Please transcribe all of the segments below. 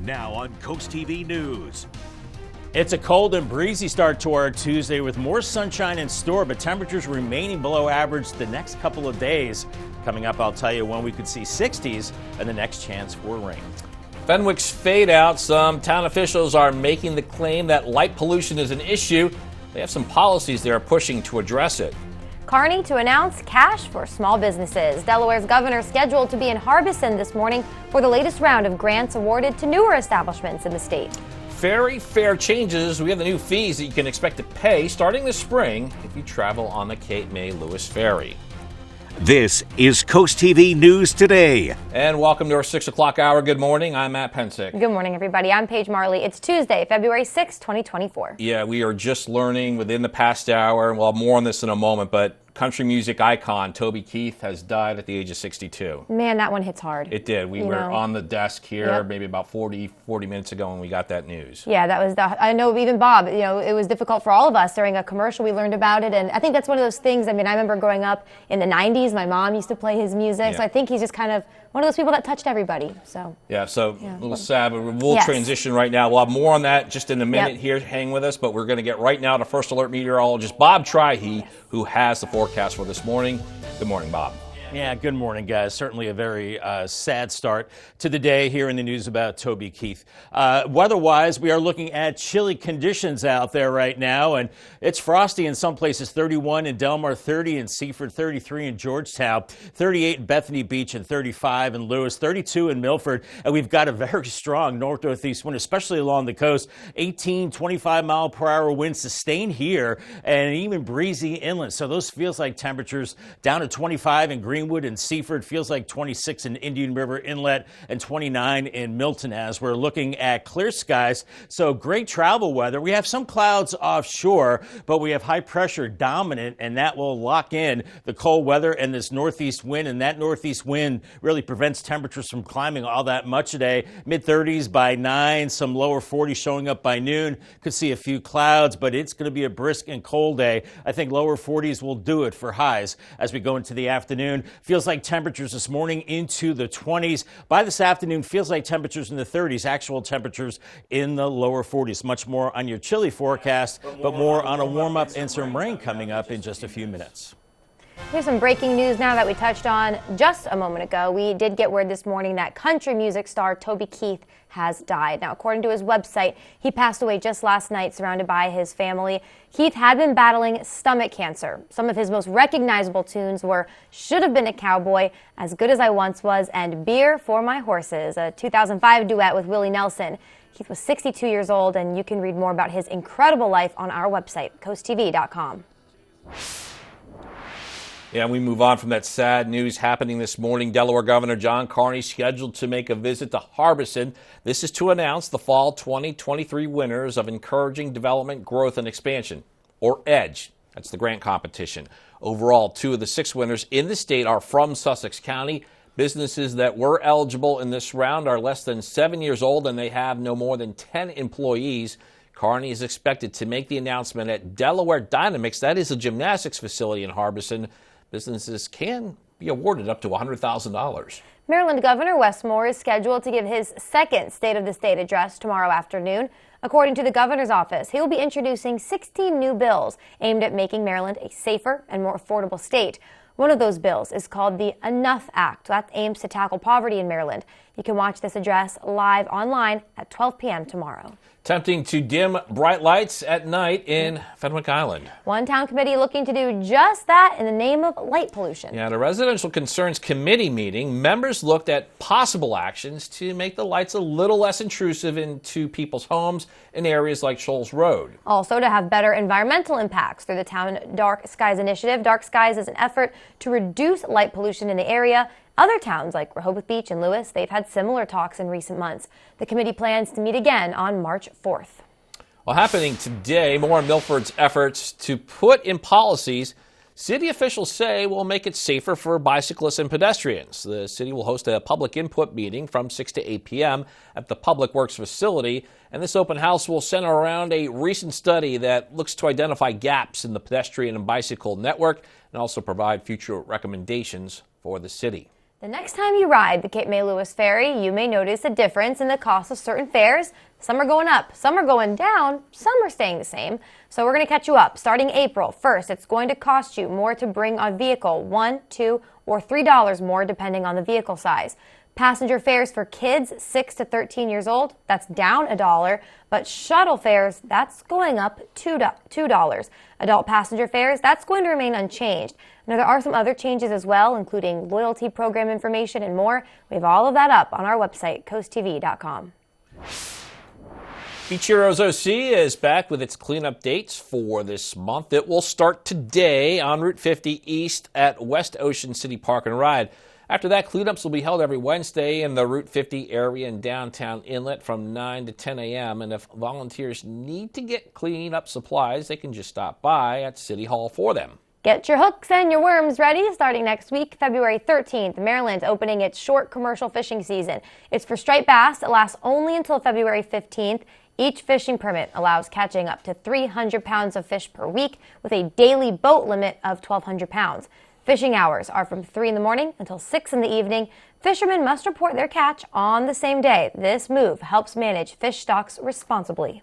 Now on Coast TV News. It's a cold and breezy start to our Tuesday with more sunshine in store, but temperatures remaining below average the next couple of days. Coming up, I'll tell you when we could see 60s and the next chance for rain. Fenwick's fade out. Some town officials are making the claim that light pollution is an issue. They have some policies they are pushing to address it. Kearney to announce cash for small businesses. Delaware's governor scheduled to be in Harbison this morning for the latest round of grants awarded to newer establishments in the state. Ferry fare changes. We have the new fees that you can expect to pay starting this spring if you travel on the Cape May Lewis Ferry. This is Coast TV News Today. And welcome to our 6 o'clock hour. Good morning. I'm Matt Pensick. Good morning, everybody. I'm Paige Marley. It's Tuesday, February 6, 2024. Yeah, we are just learning within the past hour, and we'll have more on this in a moment, but country music icon Toby Keith has died at the age of 62. Man, that one hits hard. It did. We were on the desk here maybe about 40 minutes ago when we got that news. Yeah, that was I know even Bob, it was difficult for all of us. During a commercial, we learned about it, and I think that's one of those things. I mean, I remember growing up in the 90s, my mom used to play his music, so I think he's just kind of one of those people that touched everybody. So a little sad, but we'll transition right now. We'll have more on that just in a minute here. Hang with us, but we're going to get right now to First Alert meteorologist Bob Trihey, who has the forecast for this morning. Good morning, Bob. Yeah, good morning, guys. Certainly a very sad start to the day here in the news about Toby Keith. Weather-wise, we are looking at chilly conditions out there right now, and it's frosty in some places. 31 in Delmar, 30 in Seaford, 33 in Georgetown, 38 in Bethany Beach, and 35 in Lewis, 32 in Milford. And we've got a very strong north-northeast wind, especially along the coast. 18, 25-mile-per-hour winds sustained here, and even breezy inland. So those feels like temperatures down to 25 in Greenwood and Seaford, feels like 26 in Indian River Inlet, and 29 in Milton as we're looking at clear skies. So great travel weather. We have some clouds offshore, but we have high pressure dominant, and that will lock in the cold weather and this northeast wind. And that northeast wind really prevents temperatures from climbing all that much today. Mid-30s by 9, some lower 40s showing up by noon. Could see a few clouds, but it's going to be a brisk and cold day. I think lower 40s will do it for highs as we go into the afternoon. Feels like temperatures this morning into the 20s. By this afternoon, feels like temperatures in the 30s, actual temperatures in the lower 40s. Much more on your chilly forecast, but more on a warm-up and some rain coming up in just a few minutes. Here's some breaking news now that we touched on just a moment ago. We did get word this morning that country music star Toby Keith has died. Now, according to his website, he passed away just last night surrounded by his family. Keith had been battling stomach cancer. Some of his most recognizable tunes were Should Have Been a Cowboy, As Good As I Once Was, and Beer for My Horses, a 2005 duet with Willie Nelson. Keith was 62 years old, and you can read more about his incredible life on our website, coasttv.com. Yeah, we move on from that sad news happening this morning. Delaware Governor John Kearney scheduled to make a visit to Harbison. This is to announce the fall 2023 winners of Encouraging Development, Growth, and Expansion, or EDGE. That's the grant competition. Overall, 2 of the 6 winners in the state are from Sussex County. Businesses that were eligible in this round are less than 7 years old, and they have no more than 10 employees. Kearney is expected to make the announcement at Delaware Dynamics. That is a gymnastics facility in Harbison. Businesses can be awarded up to $100,000. Maryland Governor Wes Moore is scheduled to give his second State of the State address tomorrow afternoon. According to the governor's office, he will be introducing 16 new bills aimed at making Maryland a safer and more affordable state. One of those bills is called the Enough Act. That aims to tackle poverty in Maryland. You can watch this address live online at 12 p.m. tomorrow. Attempting to dim bright lights at night in Fenwick Island. One town committee looking to do just that in the name of light pollution. Yeah, at a Residential Concerns Committee meeting, members looked at possible actions to make the lights a little less intrusive into people's homes in areas like Shoals Road. Also to have better environmental impacts through the Town Dark Skies Initiative. Dark Skies is an effort to reduce light pollution in the area. Other towns like Rehoboth Beach and Lewis, they've had similar talks in recent months. The committee plans to meet again on March 4th. Well, happening today, more on Milford's efforts to put in policies city officials say will make it safer for bicyclists and pedestrians. The city will host a public input meeting from 6 to 8 p.m. at the Public Works facility, and this open house will center around a recent study that looks to identify gaps in the pedestrian and bicycle network and also provide future recommendations for the city. The next time you ride the Cape May Lewis Ferry, you may notice a difference in the cost of certain fares. Some are going up, some are going down, some are staying the same. So we're going to catch you up. Starting April 1st, it's going to cost you more to bring a vehicle, $1, $2, or $3 more depending on the vehicle size. Passenger fares for kids 6 to 13 years old, that's down $1, but shuttle fares, that's going up $2. Adult passenger fares, that's going to remain unchanged. Now, there are some other changes as well, including loyalty program information and more. We have all of that up on our website, coasttv.com. Beach Heroes OC is back with its cleanup dates for this month. It will start today on Route 50 East at West Ocean City Park and Ride. After that, cleanups will be held every Wednesday in the Route 50 area in downtown Inlet from 9 to 10 a.m. And if volunteers need to get cleanup supplies, they can just stop by at City Hall for them. Get your hooks and your worms ready. Starting next week, February 13th, Maryland's opening its short commercial fishing season. It's for striped bass. It lasts only until February 15th. Each fishing permit allows catching up to 300 pounds of fish per week with a daily boat limit of 1,200 pounds. Fishing hours are from 3 in the morning until 6 in the evening. Fishermen must report their catch on the same day. This move helps manage fish stocks responsibly.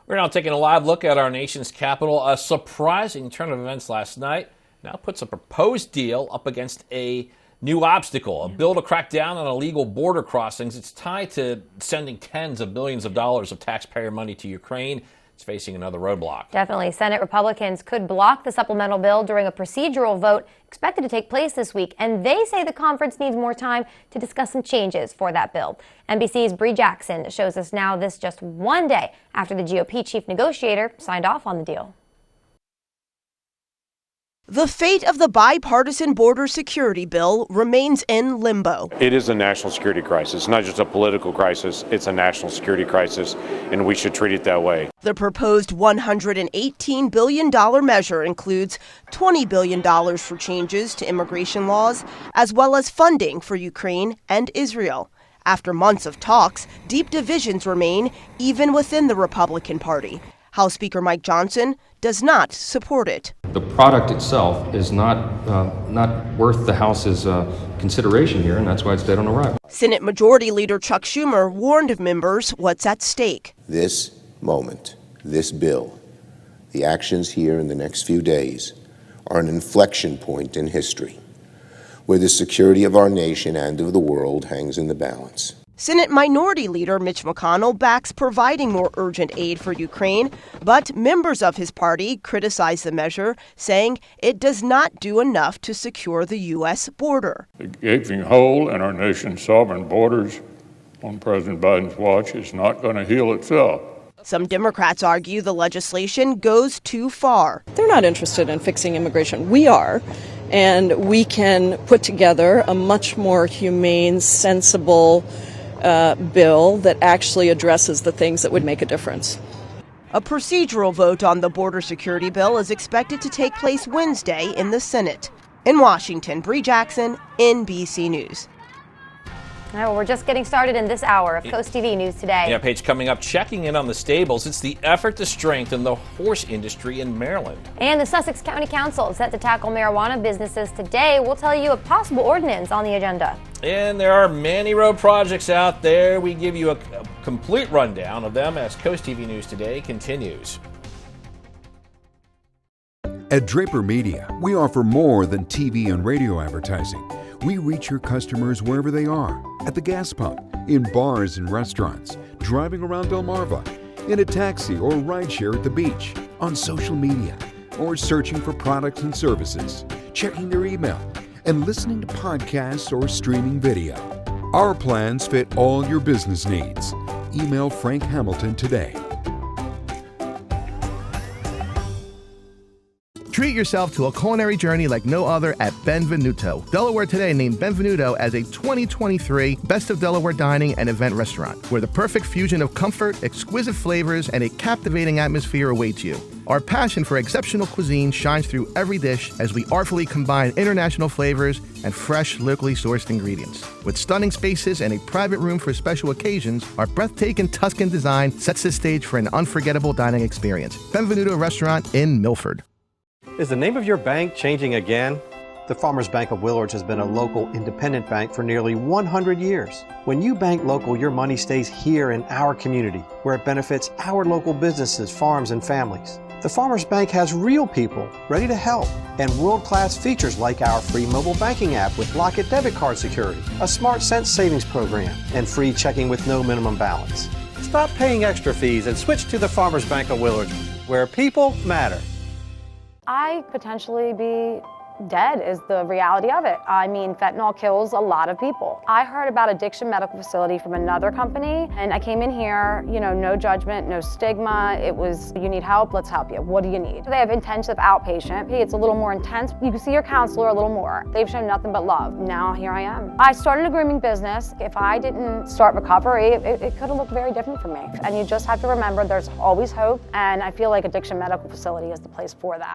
We're now taking a live look at our nation's capital. A surprising turn of events last night now puts a proposed deal up against a new obstacle, a bill to crack down on illegal border crossings. It's tied to sending tens of billions of dollars of taxpayer money to Ukraine. It's facing another roadblock. Definitely. Senate Republicans could block the supplemental bill during a procedural vote expected to take place this week. And they say the conference needs more time to discuss some changes for that bill. NBC's Bree Jackson shows us now this just one day after the GOP chief negotiator signed off on the deal. The fate of the bipartisan border security bill remains in limbo. It is a national security crisis, not just a political crisis. It's a national security crisis, and we should treat it that way. The proposed $118 billion measure includes $20 billion for changes to immigration laws, as well as funding for Ukraine and Israel. After months of talks, deep divisions remain even within the Republican Party. House Speaker Mike Johnson does not support it. The product itself is not worth the House's consideration here, and that's why it's dead on arrival. Senate Majority Leader Chuck Schumer warned members what's at stake. This moment, this bill, the actions here in the next few days are an inflection point in history, where the security of our nation and of the world hangs in the balance. Senate Minority Leader Mitch McConnell backs providing more urgent aid for Ukraine, but members of his party criticize the measure, saying it does not do enough to secure the U.S. border. The gaping hole in our nation's sovereign borders on President Biden's watch is not going to heal itself. Some Democrats argue the legislation goes too far. They're not interested in fixing immigration. We are. And we can put together a much more humane, sensible bill that actually addresses the things that would make a difference. A procedural vote on the border security bill is expected to take place Wednesday in the Senate. In Washington, Bree Jackson, NBC News. All right, well, we're just getting started in this hour of Coast TV News Today. Yeah, Paige, coming up, checking in on the stables. It's the effort to strengthen the horse industry in Maryland. And the Sussex County Council is set to tackle marijuana businesses today. We'll tell you a possible ordinance on the agenda. And there are many road projects out there. We give you a complete rundown of them as Coast TV News Today continues. At Draper Media, we offer more than TV and radio advertising. We reach your customers wherever they are, at the gas pump, in bars and restaurants, driving around Delmarva, in a taxi or rideshare at the beach, on social media, or searching for products and services, checking their email, and listening to podcasts or streaming video. Our plans fit all your business needs. Email Frank Hamilton today. Treat yourself to a culinary journey like no other at Benvenuto. Delaware Today named Benvenuto as a 2023 Best of Delaware Dining and Event Restaurant, where the perfect fusion of comfort, exquisite flavors, and a captivating atmosphere awaits you. Our passion for exceptional cuisine shines through every dish as we artfully combine international flavors and fresh, locally sourced ingredients. With stunning spaces and a private room for special occasions, our breathtaking Tuscan design sets the stage for an unforgettable dining experience. Benvenuto Restaurant in Milford. Is the name of your bank changing again? The Farmers Bank of Willards has been a local independent bank for nearly 100 years. When you bank local, your money stays here in our community, where it benefits our local businesses, farms, and families. The Farmers Bank has real people ready to help and world-class features like our free mobile banking app with Lock-It debit card security, a Smart Cents savings program, and free checking with no minimum balance. Stop paying extra fees and switch to the Farmers Bank of Willards, where people matter. I potentially be dead is the reality of it. I mean, fentanyl kills a lot of people. I heard about Addiction Medical Facility from another company, and I came in here, no judgment, no stigma. It was, you need help, let's help you. What do you need? They have intensive outpatient. It's a little more intense. You can see your counselor a little more. They've shown nothing but love. Now here I am. I started a grooming business. If I didn't start recovery, it could have looked very different for me. And you just have to remember there's always hope, and I feel like Addiction Medical Facility is the place for that.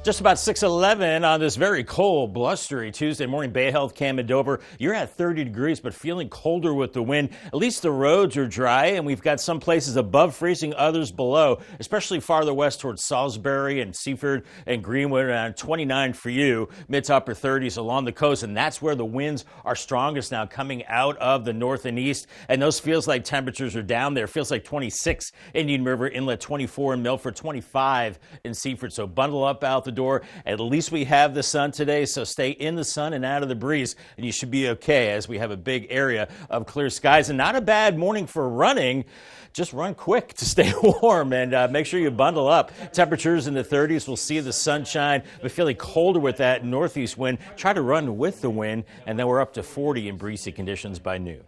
Just about 6:11 on this very cold, blustery Tuesday morning. Bay Health Cam in Dover. You're at 30 degrees, but feeling colder with the wind. At least the roads are dry, and we've got some places above freezing, others below, especially farther west towards Salisbury and Seaford and Greenwood. Around 29 for you, mid to upper 30s along the coast, and that's where the winds are strongest now, coming out of the north and east. And those feels like temperatures are down there. Feels like 26 Indian River Inlet, 24 in Milford, 25 in Seaford. So bundle up out the door. At least we have the sun today, so stay in the sun and out of the breeze, and you should be okay as we have a big area of clear skies. And not a bad morning for running. Just run quick to stay warm and make sure you bundle up. Temperatures in the 30s. We'll see the sunshine, but feeling colder with that northeast wind. Try to run with the wind, and then we're up to 40 in breezy conditions by noon.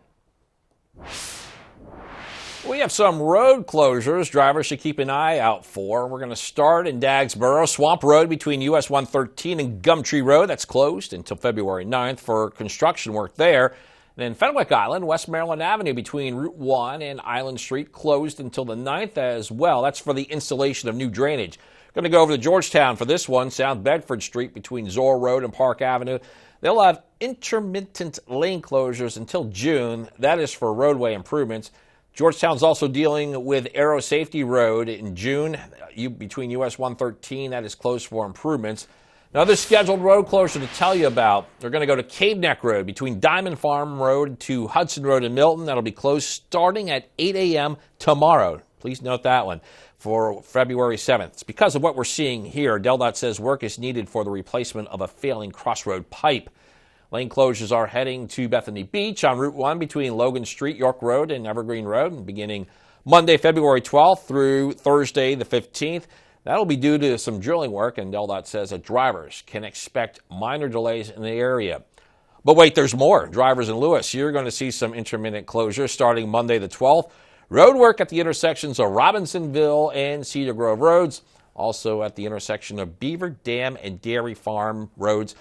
We have some road closures drivers should keep an eye out for. We're going to start in Dagsboro. Swamp Road between US 113 and Gumtree Road, that's closed until February 9th for construction work there. And then Fenwick Island, West Maryland Avenue between Route 1 and Island Street, closed until the 9th as well. That's for the installation of new drainage. Going to go over to Georgetown for this one. South Bedford Street between Zoll Road and Park Avenue. They'll have intermittent lane closures until June. That is for roadway improvements. Georgetown's also dealing with Aero Safety Road in June between US 113. That is closed for improvements. Another scheduled road closure to tell you about. They're going to go to Cave Neck Road between Diamond Farm Road to Hudson Road in Milton. That'll be closed starting at 8 a.m. tomorrow. Please note that one for February 7th. It's because of what we're seeing here. DelDOT says work is needed for the replacement of a failing crossroad pipe. Lane closures are heading to Bethany Beach on Route 1 between Logan Street, York Road, and Evergreen Road, beginning Monday, February 12th through Thursday, the 15th. That'll be due to some drilling work, and DelDOT says that drivers can expect minor delays in the area. But wait, there's more. Drivers in Lewis, you're going to see some intermittent closures starting Monday, the 12th. Road work at the intersections of Robinsonville and Cedar Grove Roads, also at the intersection of Beaver Dam and Dairy Farm Roads.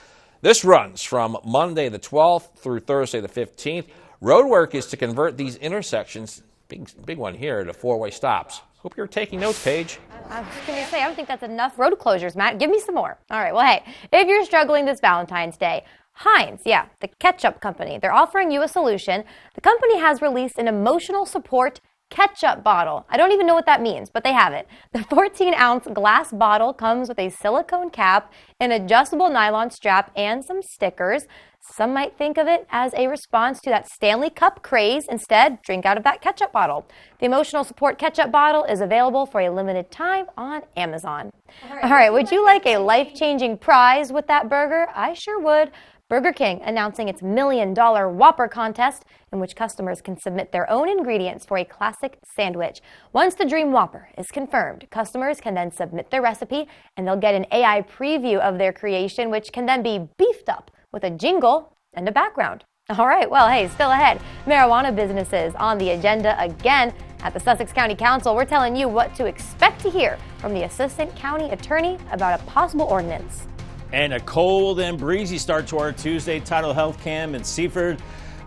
This runs from Monday the 12th through Thursday the 15th. Road work is to convert these intersections, big one here, to four-way stops. Hope you're taking notes, Paige. I was going to say, I don't think that's enough road closures, Matt. Give me some more. All right, well, hey, if you're struggling this Valentine's Day, Heinz, the ketchup company, they're offering you a solution. The company has released an emotional support ketchup bottle. I don't even know what that means, but they have it. The 14-ounce glass bottle comes with a silicone cap, an adjustable nylon strap, and some stickers. Some might think of it as a response to that Stanley Cup craze. Instead, drink out of that ketchup bottle. The emotional support ketchup bottle is available for a limited time on Amazon. All right, would you like a life-changing prize with that burger? I sure would. Burger King announcing its $1 million Whopper contest, in which customers can submit their own ingredients for a classic sandwich. Once the Dream Whopper is confirmed, customers can then submit their recipe, and they'll get an AI preview of their creation, which can then be beefed up with a jingle and a background. All right, well, hey, still ahead, marijuana businesses on the agenda again. At the Sussex County Council, we're telling you what to expect to hear from the Assistant County Attorney about a possible ordinance. And a cold and breezy start to our Tuesday Tidal Health Cam in Seaford.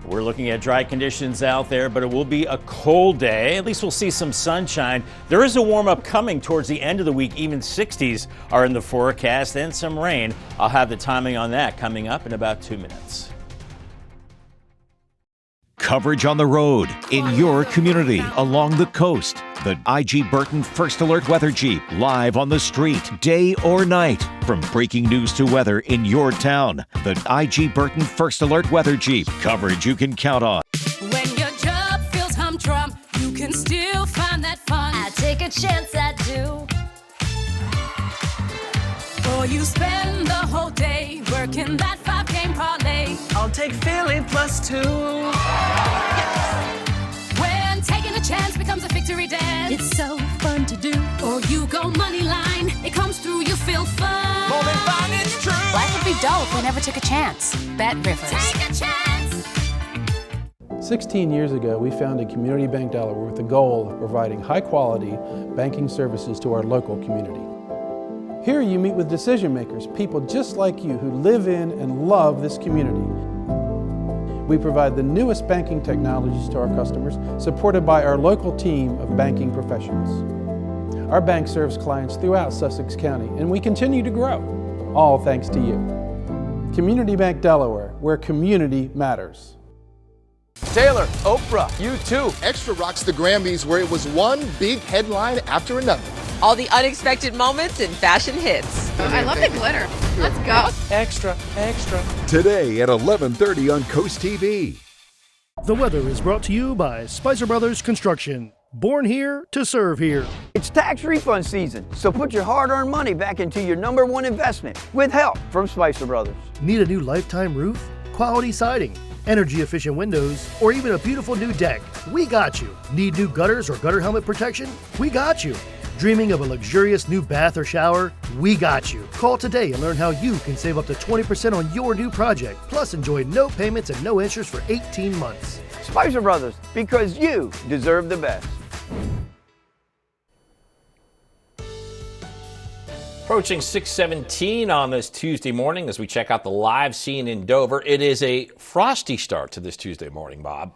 We're looking at dry conditions out there, but it will be a cold day. At least we'll see some sunshine. There is a warm up coming towards the end of the week. Even 60s are in the forecast and some rain. I'll have the timing on that coming up in about 2 minutes. Coverage on the road, in your community, along the coast. The IG Burton First Alert Weather Jeep, live on the street, day or night. From breaking news to weather in your town. The IG Burton First Alert Weather Jeep, coverage you can count on. When your job feels humdrum, you can still find that fun. I take a chance, I do. Or you spend the whole day working that 5-game parlay. I'll take Philly +2. When taking a chance becomes a victory dance, it's so fun to do. Or you go money line, it comes through, you feel fun. More than fun, it's true. Life would be dull if we never took a chance. Bet Rivers. Take a chance. 16 years ago, we founded Community Bank Delaware with the goal of providing high-quality banking services to our local community. Here you meet with decision makers, people just like you who live in and love this community. We provide the newest banking technologies to our customers, supported by our local team of banking professionals. Our bank serves clients throughout Sussex County, and we continue to grow, all thanks to you. Community Bank Delaware, where community matters. Taylor, Oprah, U2. Extra rocks the Grammys, where it was one big headline after another. All the unexpected moments and fashion hits. I love the glitter. Let's go. Extra, extra. Today at 11:30 on Coast TV. The weather is brought to you by Spicer Brothers Construction. Born here to serve here. It's tax refund season, so put your hard-earned money back into your #1 investment with help from Spicer Brothers. Need a new lifetime roof? Quality siding, energy-efficient windows, or even a beautiful new deck? We got you. Need new gutters or gutter helmet protection? We got you. Dreaming of a luxurious new bath or shower? We got you. Call today and learn how you can save up to 20% on your new project. Plus, enjoy no payments and no interest for 18 months. Spicer Brothers, because you deserve the best. Approaching 6:17 on this Tuesday morning as we check out the live scene in Dover. It is a frosty start to this Tuesday morning, Bob.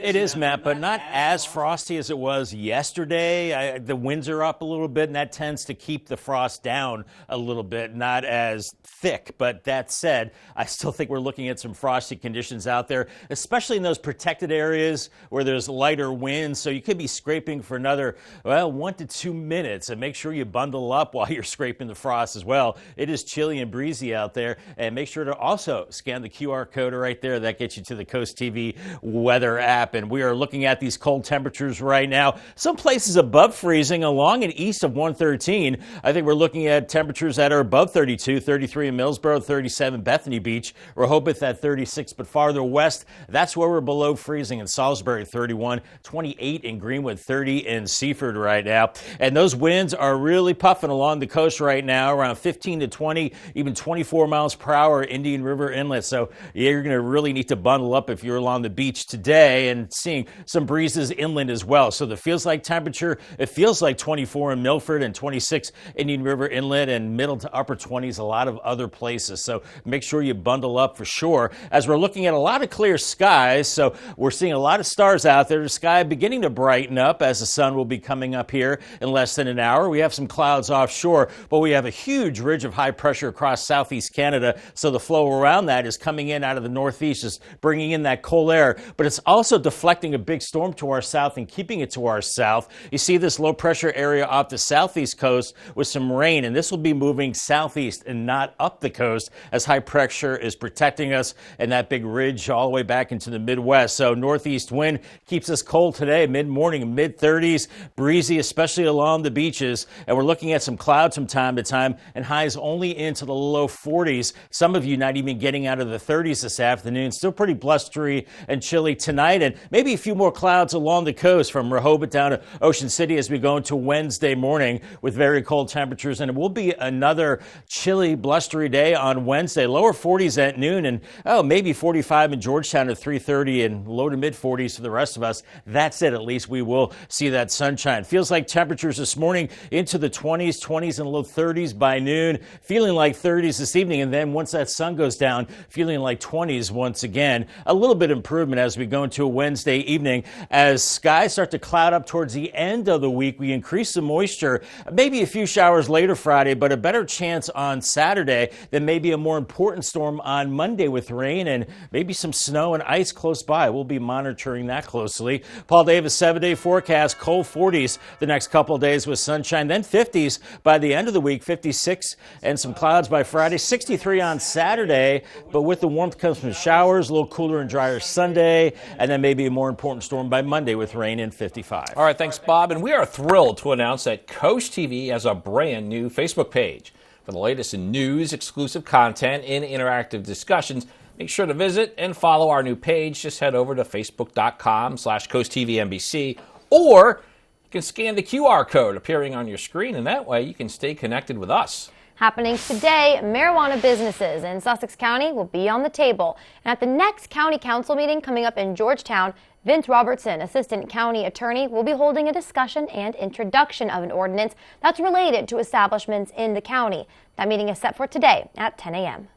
It is, Matt, but not as frosty as it was yesterday. The winds are up a little bit, and that tends to keep the frost down a little bit, not as thick. But that said, I still think we're looking at some frosty conditions out there, especially in those protected areas where there's lighter winds. So you could be scraping for another, 1 to 2 minutes, and make sure you bundle up while you're scraping the frost as well. It is chilly and breezy out there, and make sure to also scan the QR code right there. That gets you to the Coast TV weather app. And we are looking at these cold temperatures right now. Some places above freezing along and east of 113. I think we're looking at temperatures that are above 32, 33 in Millsboro, 37 Bethany Beach, Rehoboth at 36. But farther west, that's where we're below freezing in Salisbury, 31, 28 in Greenwood, 30 in Seaford right now. And those winds are really puffing along the coast right now, around 15 to 20, even 24 miles per hour Indian River Inlet. So you're going to really need to bundle up if you're along the beach today, and seeing some breezes inland as well. So the feels like temperature, it feels like 24 in Milford and 26 Indian River Inlet, and middle to upper 20s a lot of other places. So make sure you bundle up for sure. As we're looking at a lot of clear skies, so we're seeing a lot of stars out there. The sky beginning to brighten up as the sun will be coming up here in less than an hour. We have some clouds offshore, but we have a huge ridge of high pressure across southeast Canada. So the flow around that is coming in out of the northeast, just bringing in that cold air, but it's also deflecting a big storm to our south and keeping it to our south. You see this low pressure area off the southeast coast with some rain, and this will be moving southeast and not up the coast as high pressure is protecting us and that big ridge all the way back into the Midwest. So northeast wind keeps us cold today, mid-morning, mid-30s, breezy, especially along the beaches. And we're looking at some clouds from time to time and highs only into the low 40s. Some of you not even getting out of the 30s this afternoon. Still pretty blustery and chilly tonight, and maybe a few more clouds along the coast from Rehoboth down to Ocean City as we go into Wednesday morning with very cold temperatures. And it will be another chilly, blustery day on Wednesday. Lower 40s at noon, and maybe 45 in Georgetown at 3:30, and low to mid 40s for the rest of us. That's it. At least we will see that sunshine. Feels like temperatures this morning into the 20s and low 30s. 30s by noon, feeling like 30s this evening, and then once that sun goes down, feeling like 20s once again. A little bit improvement as we go into a Wednesday evening. As skies start to cloud up towards the end of the week, we increase the moisture, maybe a few showers later Friday, but a better chance on Saturday. Then maybe a more important storm on Monday with rain and maybe some snow and ice close by. We'll be monitoring that closely. Paul Davis, 7-day forecast, cold 40s the next couple of days with sunshine, then 50s by the end of the week, 56 and some clouds by Friday, 63 on Saturday, but with the warmth comes some showers, a little cooler and drier Sunday, and then maybe a more important storm by Monday with rain in 55. All right, thanks, Bob. And we are thrilled to announce that CoastTV has a brand new Facebook page. For the latest in news, exclusive content, and interactive discussions, make sure to visit and follow our new page. Just head over to facebook.com/CoastTVNBC, or you can scan the QR code appearing on your screen, and that way you can stay connected with us. Happening today, marijuana businesses in Sussex County will be on the table. And at the next county council meeting coming up in Georgetown, Vince Robertson, assistant county attorney, will be holding a discussion and introduction of an ordinance that's related to establishments in the county. That meeting is set for today at 10 a.m.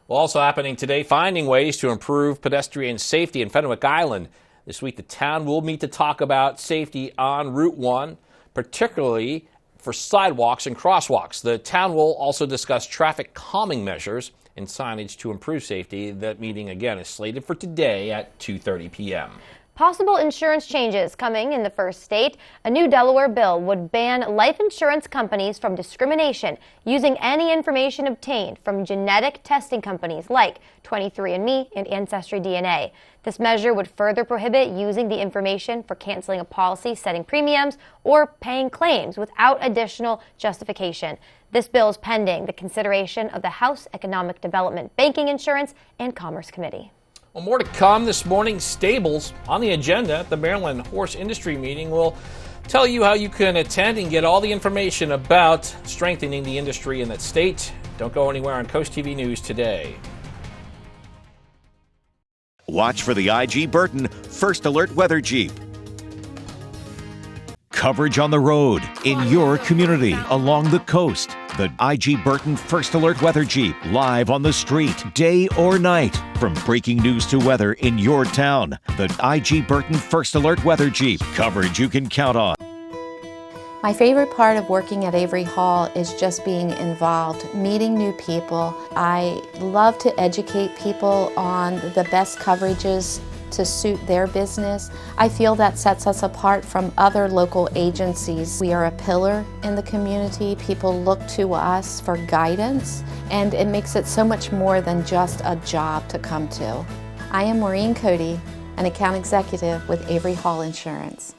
Well, also happening today, finding ways to improve pedestrian safety in Fenwick Island. This week, the town will meet to talk about safety on Route 1, particularly for sidewalks and crosswalks. The town will also discuss traffic calming measures and signage to improve safety. That meeting, again, is slated for today at 2:30 p.m. Possible insurance changes coming in the first state. A new Delaware bill would ban life insurance companies from discrimination using any information obtained from genetic testing companies like 23andMe and Ancestry DNA. This measure would further prohibit using the information for canceling a policy, setting premiums, or paying claims without additional justification. This bill is pending the consideration of the House Economic Development, Banking, Insurance, and Commerce Committee. Well, more to come this morning. Stables on the agenda at the Maryland Horse Industry Meeting. We'll tell you how you can attend and get all the information about strengthening the industry in that state. Don't go anywhere on Coast TV News today. Watch for the IG Burton First Alert Weather Jeep. Coverage on the road, in your community, along the coast. The IG Burton First Alert Weather Jeep, live on the street, day or night. From breaking news to weather in your town. The IG Burton First Alert Weather Jeep, coverage you can count on. My favorite part of working at Avery Hall is just being involved, meeting new people. I love to educate people on the best coverages to suit their business. I feel that sets us apart from other local agencies. We are a pillar in the community. People look to us for guidance, and it makes it so much more than just a job to come to. I am Maureen Cody, an account executive with Avery Hall Insurance.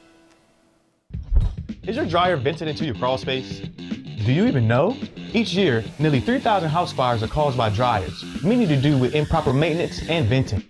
Is your dryer vented into your crawl space? Do you even know? Each year, nearly 3,000 house fires are caused by dryers, many to do with improper maintenance and venting.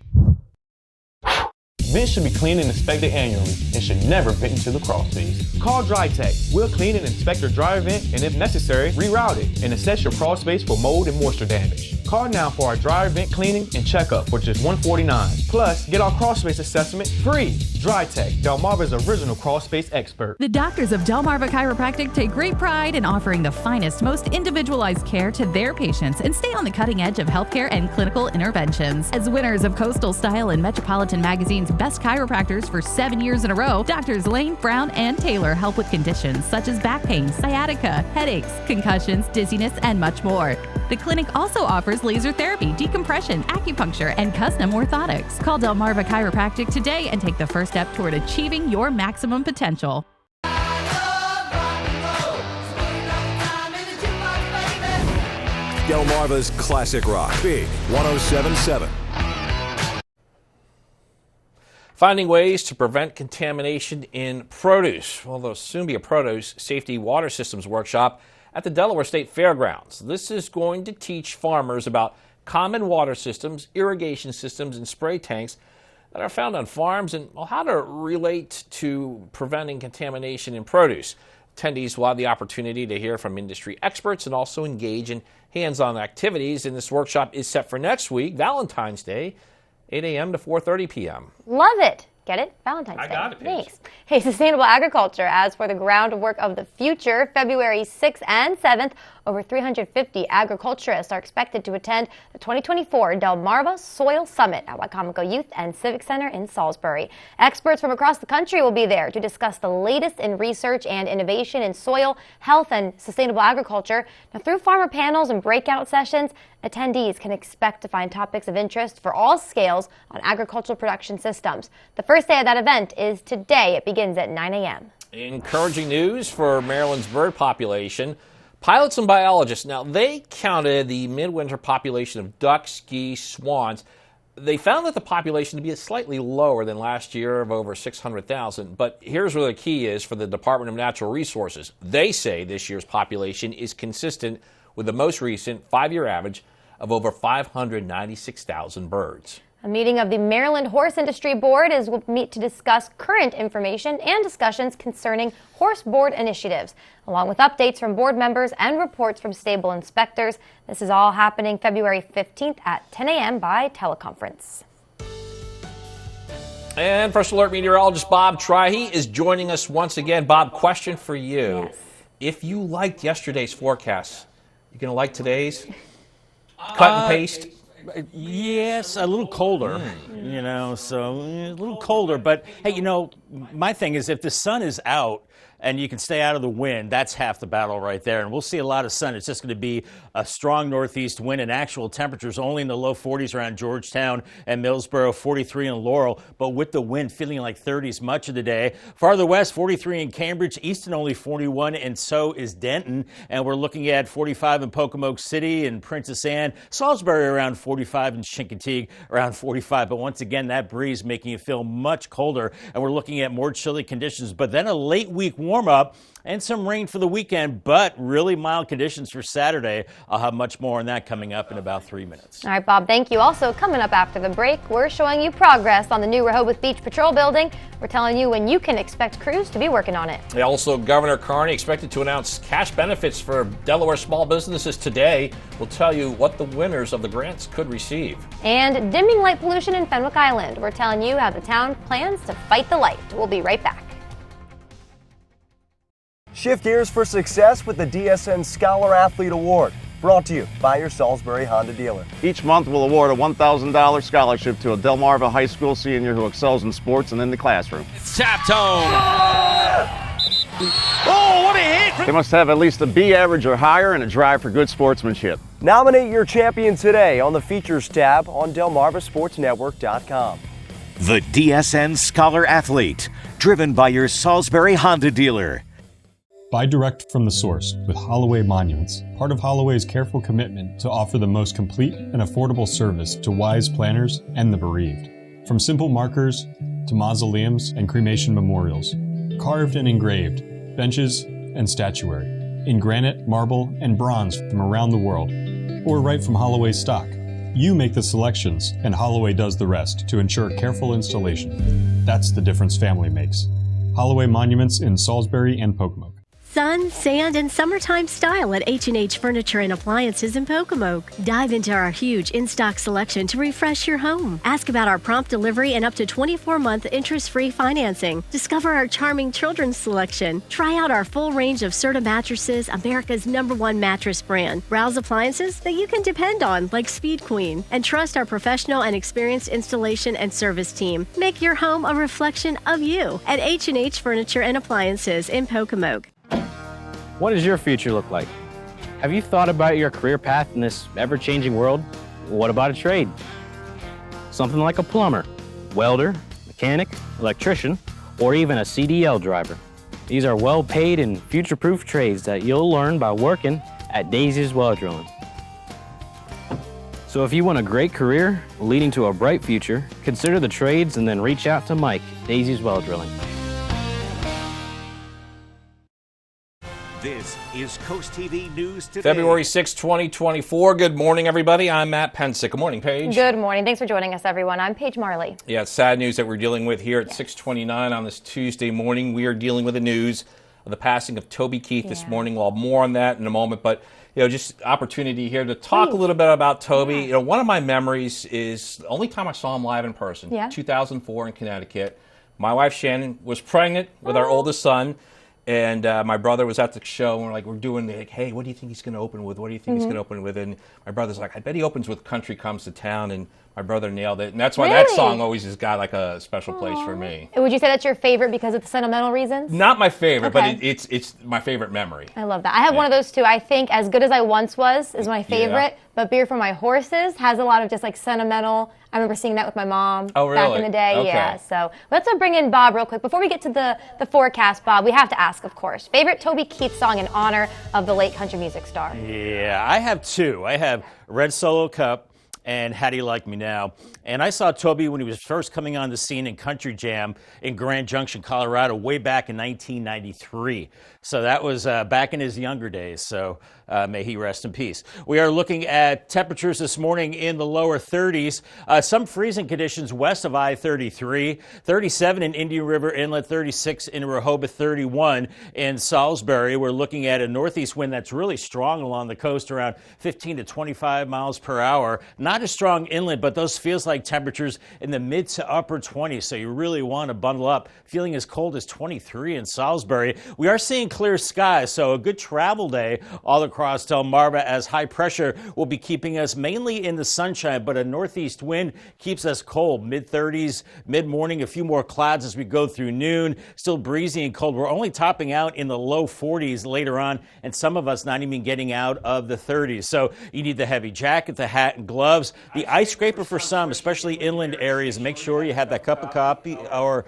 Vents should be cleaned and inspected annually and should never vent into the crawl space. Call DryTech. We'll clean and inspect your dryer vent and, if necessary, reroute it and assess your crawl space for mold and moisture damage. Call now for our dryer vent cleaning and checkup for just $149. Plus, get our crawl space assessment free. DryTech, Delmarva's original crawl space expert. The doctors of Delmarva Chiropractic take great pride in offering the finest, most individualized care to their patients and stay on the cutting edge of healthcare and clinical interventions. As winners of Coastal Style and Metropolitan Magazine's Best Chiropractors for 7 years in a row, Doctors Lane, Brown, and Taylor help with conditions such as back pain, sciatica, headaches, concussions, dizziness, and much more. The clinic also offers laser therapy, decompression, acupuncture, and custom orthotics. Call Delmarva Chiropractic today and take the first step toward achieving your maximum potential. Delmarva's Classic Rock, Big 107.7. Finding ways to prevent contamination in produce. Well, there'll soon be a produce safety water systems workshop at the Delaware State Fairgrounds. This is going to teach farmers about common water systems, irrigation systems, and spray tanks that are found on farms and how to relate to preventing contamination in produce. Attendees will have the opportunity to hear from industry experts and also engage in hands-on activities. And this workshop is set for next week, Valentine's Day, 8 a.m. to 4:30 p.m. Love it. Get it? Valentine's Day. I got it, Paige. Thanks. Hey, sustainable agriculture. As for the groundwork of the future, February 6th and 7th, Over 350 agriculturists are expected to attend the 2024 Delmarva Soil Summit at Wicomico Youth and Civic Center in Salisbury. Experts from across the country will be there to discuss the latest in research and innovation in soil, health, and sustainable agriculture. Now, through farmer panels and breakout sessions, attendees can expect to find topics of interest for all scales on agricultural production systems. The first day of that event is today. It begins at 9 a.m. Encouraging news for Maryland's bird population. Pilots and biologists, now they counted the midwinter population of ducks, geese, swans. They found that the population to be slightly lower than last year of over 600,000. But here's where the key is for the Department of Natural Resources. They say this year's population is consistent with the most recent 5-year average of over 596,000 birds. A meeting of the Maryland Horse Industry Board will meet to discuss current information and discussions concerning horse board initiatives, along with updates from board members and reports from stable inspectors. This is all happening February 15th at 10 a.m. by teleconference. And First Alert meteorologist Bob Trihey is joining us once again. Bob, question for you. Yes. If you liked yesterday's forecast, you going to like today's? Cut and paste? Yes, a little colder, so a little colder. But, hey, my thing is if the sun is out and you can stay out of the wind, that's half the battle right there. And we'll see a lot of sun. It's just going to be a strong northeast wind and actual temperatures only in the low 40s around Georgetown and Millsboro, 43 in Laurel. But with the wind feeling like 30s much of the day. Farther west, 43 in Cambridge, Easton only 41, and so is Denton. And we're looking at 45 in Pocomoke City and Princess Anne. Salisbury around 45 and Chincoteague around 45. But once again, that breeze making it feel much colder. And we're looking at more chilly conditions. But then a late week warm up and some rain for the weekend, but really mild conditions for Saturday. I'll have much more on that coming up in about 3 minutes. All right, Bob, thank you. Also, coming up after the break, we're showing you progress on the new Rehoboth Beach Patrol building. We're telling you when you can expect crews to be working on it. Also, Governor Carney expected to announce cash benefits for Delaware small businesses today. We'll tell you what the winners of the grants could receive. And dimming light pollution in Fenwick Island. We're telling you how the town plans to fight the light. We'll be right back. Shift gears for success with the DSN Scholar Athlete Award, brought to you by your Salisbury Honda dealer. Each month we'll award a $1,000 scholarship to a Delmarva High School senior who excels in sports and in the classroom. It's tapped home. Oh, what a hit! They must have at least a B average or higher and a drive for good sportsmanship. Nominate your champion today on the Features tab on DelmarvaSportsNetwork.com. The DSN Scholar Athlete, driven by your Salisbury Honda dealer. Buy direct from the source with Holloway Monuments, part of Holloway's careful commitment to offer the most complete and affordable service to wise planners and the bereaved. From simple markers to mausoleums and cremation memorials, carved and engraved, benches and statuary, in granite, marble, and bronze from around the world, or right from Holloway's stock. You make the selections, and Holloway does the rest to ensure careful installation. That's the difference family makes. Holloway Monuments in Salisbury and Pocomoke. Sun, sand, and summertime style at H&H Furniture and Appliances in Pocomoke. Dive into our huge in-stock selection to refresh your home. Ask about our prompt delivery and up to 24-month interest-free financing. Discover our charming children's selection. Try out our full range of Serta mattresses, America's #1 mattress brand. Browse appliances that you can depend on, like Speed Queen. And trust our professional and experienced installation and service team. Make your home a reflection of you at H&H Furniture and Appliances in Pocomoke. What does your future look like? Have you thought about your career path in this ever-changing world? What about a trade? Something like a plumber, welder, mechanic, electrician, or even a CDL driver. These are well-paid and future-proof trades that you'll learn by working at Daisy's Well Drilling. So if you want a great career leading to a bright future, consider the trades and then reach out to Mike, Daisy's Well Drilling. This is CoastTV News Today. February 6, 2024. Good morning, everybody. I'm Matt Pensick. Good morning, Paige. Good morning. Thanks for joining us, everyone. I'm Paige Marley. Yeah, it's sad news that we're dealing with here at 6:29 on this Tuesday morning. We are dealing with the news of the passing of Toby Keith this morning. We'll have more on that in a moment, but just opportunity here to talk a little bit about Toby. One of my memories is the only time I saw him live in person, 2004 in Connecticut. My wife Shannon was pregnant with our oldest son. And my brother was at the show, and we're doing like, hey, what do you think he's going to open with? What do you think he's going to open with? And my brother's like, I bet he opens with Country Comes to Town, and my brother nailed it. And that's why that song always has got like a special place for me. Would you say that's your favorite because of the sentimental reasons? Not my favorite, but it's my favorite memory. I love that. I have one of those too. I think As Good As I Once Was is my favorite, but Beer for My Horses has a lot of just like sentimental. I remember seeing that with my mom back in the day. Okay. Yeah, so let's bring in Bob real quick. Before we get to the forecast, Bob, we have to ask, of course, favorite Toby Keith song in honor of the late country music star? Yeah, I have two. I have Red Solo Cup and How Do You Like Me Now? And I saw Toby when he was first coming on the scene in Country Jam in Grand Junction, Colorado, way back in 1993. So that was back in his younger days. So may he rest in peace. We are looking at temperatures this morning in the lower 30s. Some freezing conditions west of I-33. 37 in Indian River Inlet, 36 in Rehoboth, 31 in Salisbury. We're looking at a northeast wind that's really strong along the coast, around 15 to 25 miles per hour. Not as strong inland, but those feels like temperatures in the mid to upper 20s. So you really want to bundle up. Feeling as cold as 23 in Salisbury. We are seeing clear skies, so a good travel day all across Delmarva, as high pressure will be keeping us mainly in the sunshine, but a northeast wind keeps us cold. Mid-30s, mid-morning, a few more clouds as we go through noon. Still breezy and cold. We're only topping out in the low 40s later on, and some of us not even getting out of the 30s. So you need the heavy jacket, the hat, and gloves. The ice scraper for some, especially inland areas. Make sure you have that cup of coffee or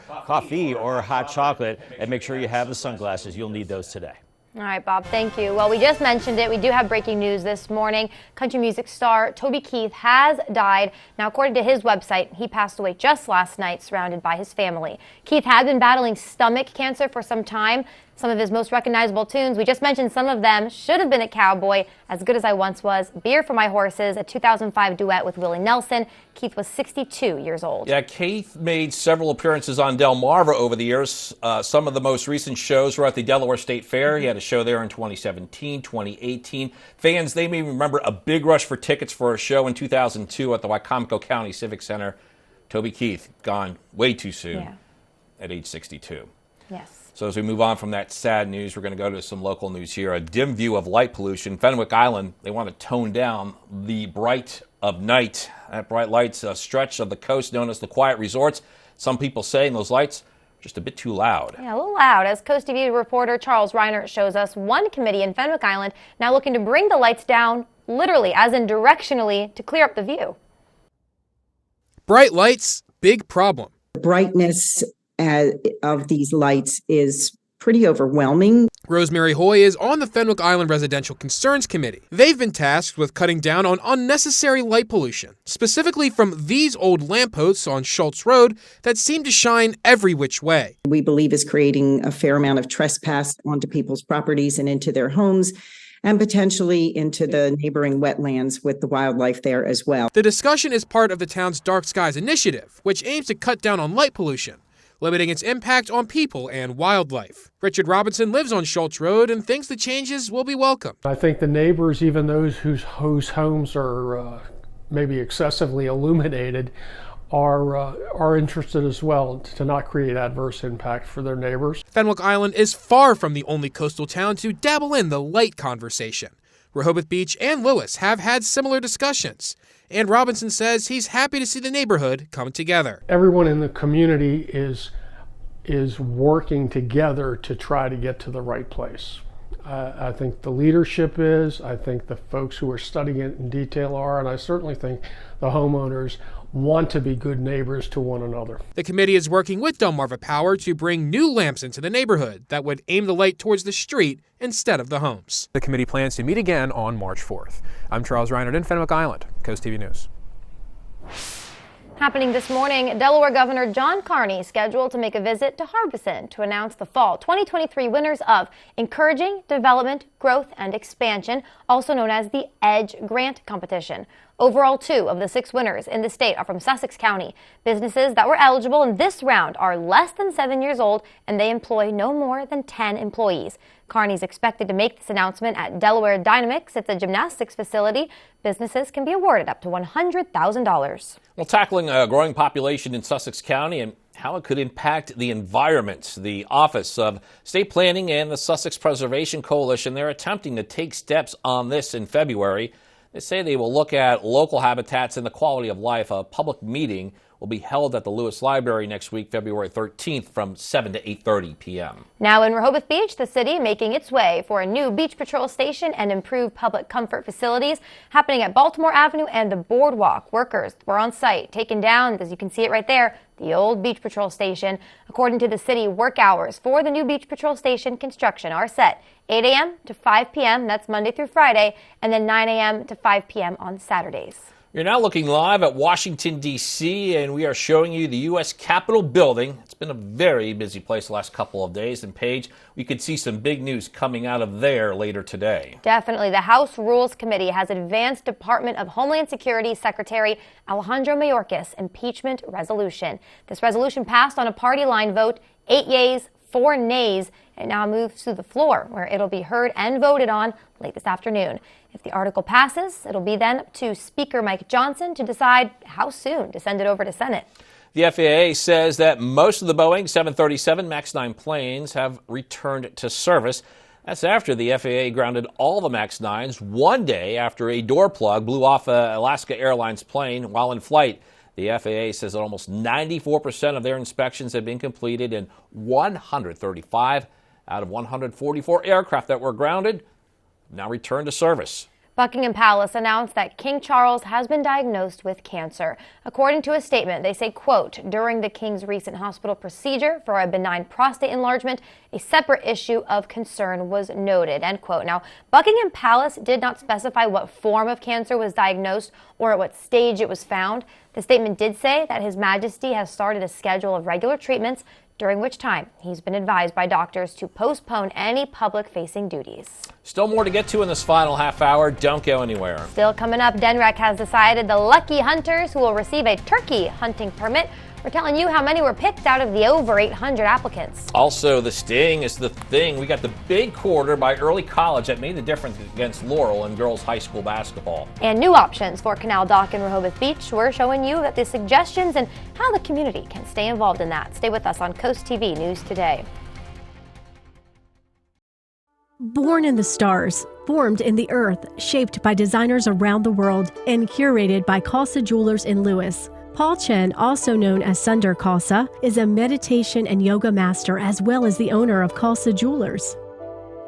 hot chocolate, and make sure you have the sunglasses. You'll need those today. All right, Bob, thank you. Well, we just mentioned it. We do have breaking news this morning. Country music star Toby Keith has died. Now, according to his website, he passed away just last night, surrounded by his family. Keith had been battling stomach cancer for some time. Some of his most recognizable tunes, we just mentioned some of them, Should Have Been a Cowboy, As Good As I Once Was, Beer for My Horses, a 2005 duet with Willie Nelson. Keith was 62 years old. Yeah, Keith made several appearances on Delmarva over the years. Some of the most recent shows were at the Delaware State Fair. He had a show there in 2017, 2018. Fans, they may remember a big rush for tickets for a show in 2002 at the Wycomico County Civic Center. Toby Keith, gone way too soon at age 62. Yes. So as we move on from that sad news, we're going to go to some local news here. A dim view of light pollution. Fenwick Island, they want to tone down the bright of night. That bright light's a stretch of the coast known as the Quiet Resorts. Some people saying those lights are just a bit too loud. Yeah, a little loud. As CoastTV reporter Charles Reinert shows us, one committee in Fenwick Island now looking to bring the lights down, literally, as in directionally, to clear up the view. Bright lights, big problem. The brightness of these lights is pretty overwhelming. Rosemary Hoy is on the Fenwick Island Residential Concerns Committee. They've been tasked with cutting down on unnecessary light pollution, specifically from these old lampposts on Schultz Road that seem to shine every which way. We believe is creating a fair amount of trespass onto people's properties and into their homes, and potentially into the neighboring wetlands with the wildlife there as well. The discussion is part of the town's Dark Skies Initiative, which aims to cut down on light pollution, limiting its impact on people and wildlife. Richard Robinson lives on Schultz Road and thinks the changes will be welcome. I think the neighbors, even those whose homes are maybe excessively illuminated, are interested as well to not create adverse impact for their neighbors. Fenwick Island is far from the only coastal town to dabble in the light conversation. Rehoboth Beach and Lewis have had similar discussions, and Robinson says he's happy to see the neighborhood come together. Everyone in the community is working together to try to get to the right place. I think the leadership is, I think the folks who are studying it in detail are, and I certainly think the homeowners want to be good neighbors to one another. The committee is working with Delmarva Power to bring new lamps into the neighborhood that would aim the light towards the street instead of the homes. The committee plans to meet again on March 4th. I'm Charles Reinert in Fenwick Island, CoastTV News. Happening this morning, Delaware Governor John Carney scheduled to make a visit to Harbison to announce the fall 2023 winners of Encouraging Development, Growth, and Expansion, also known as the EDGE Grant Competition. Overall, 2 of the 6 winners in the state are from Sussex County. Businesses that were eligible in this round are less than 7 years old, and they employ no more than 10 employees. Carney's expected to make this announcement at Delaware Dynamics. It's a gymnastics facility. Businesses can be awarded up to $100,000. Well, tackling a growing population in Sussex County and how it could impact the environment. The Office of State Planning and the Sussex Preservation Coalition, they're attempting to take steps on this in February. They say they will look at local habitats and the quality of life. A public meeting will be held at the Lewis Library next week, February 13th, from 7 to 8:30 p.m. Now in Rehoboth Beach, the city making its way for a new beach patrol station and improved public comfort facilities happening at Baltimore Avenue and the Boardwalk. Workers were on site, taking down, as you can see it right there, the old beach patrol station. According to the city, work hours for the new beach patrol station construction are set 8 a.m. to 5 p.m. That's Monday through Friday, and then 9 a.m. to 5 p.m. on Saturdays. You're now looking live at Washington, D.C., and we are showing you the U.S. Capitol building. It's been a very busy place the last couple of days. And, Paige, we could see some big news coming out of there later today. Definitely. The House Rules Committee has advanced Department of Homeland Security Secretary Alejandro Mayorkas' impeachment resolution. This resolution passed on a party line vote, 8 yeas, 4 nays. It now moves to the floor, where it'll be heard and voted on late this afternoon. If the article passes, it'll be then up to Speaker Mike Johnson to decide how soon to send it over to Senate. The FAA says that most of the Boeing 737 MAX 9 planes have returned to service. That's after the FAA grounded all the MAX 9s one day after a door plug blew off an Alaska Airlines plane while in flight. The FAA says that almost 94% of their inspections have been completed, and 135 out of 144 aircraft that were grounded now returned to service. Buckingham Palace announced that King Charles has been diagnosed with cancer. According to a statement, they say, quote, during the King's recent hospital procedure for a benign prostate enlargement, a separate issue of concern was noted, end quote. Now, Buckingham Palace did not specify what form of cancer was diagnosed or at what stage it was found. The statement did say that His Majesty has started a schedule of regular treatments, during which time he's been advised by doctors to postpone any public-facing duties. Still more to get to in this final half hour. Don't go anywhere. Still coming up, DNREC has decided the lucky hunters who will receive a turkey hunting permit. We're telling you how many were picked out of the over 800 applicants. Also, the sting is the thing. We got the big quarter by Early College that made the difference against Laurel in girls high school basketball. And new options for Canal Dock in Rehoboth Beach. We're showing you that the suggestions and how the community can stay involved in that. Stay with us on CoastTV News Today. Born in the stars, formed in the earth, shaped by designers around the world, and curated by Khalsa Jewelers in Lewis. Paul Chen, also known as Sunder Khalsa, is a meditation and yoga master as well as the owner of Khalsa Jewelers.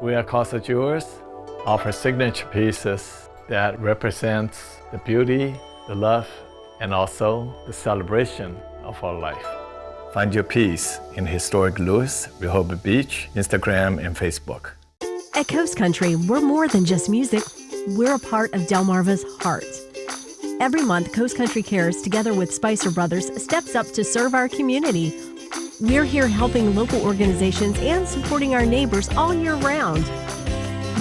We at Khalsa Jewelers offer signature pieces that represents the beauty, the love, and also the celebration of our life. Find your piece in historic Lewis, Rehoboth Beach, Instagram, and Facebook. At Coast Country, we're more than just music. We're a part of Delmarva's heart. Every month, Coast Country Cares, together with Spicer Brothers, steps up to serve our community. We're here helping local organizations and supporting our neighbors all year round.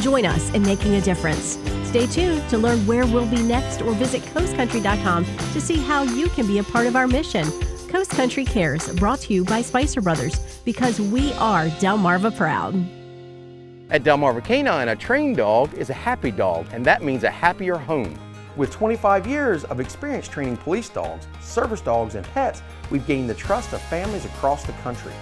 Join us in making a difference. Stay tuned to learn where we'll be next or visit coastcountry.com to see how you can be a part of our mission. Coast Country Cares, brought to you by Spicer Brothers, because we are Delmarva proud. At Delmarva Canine, a trained dog is a happy dog, and that means a happier home. With 25 years of experience training police dogs, service dogs, and pets, we've gained the trust of families across the country.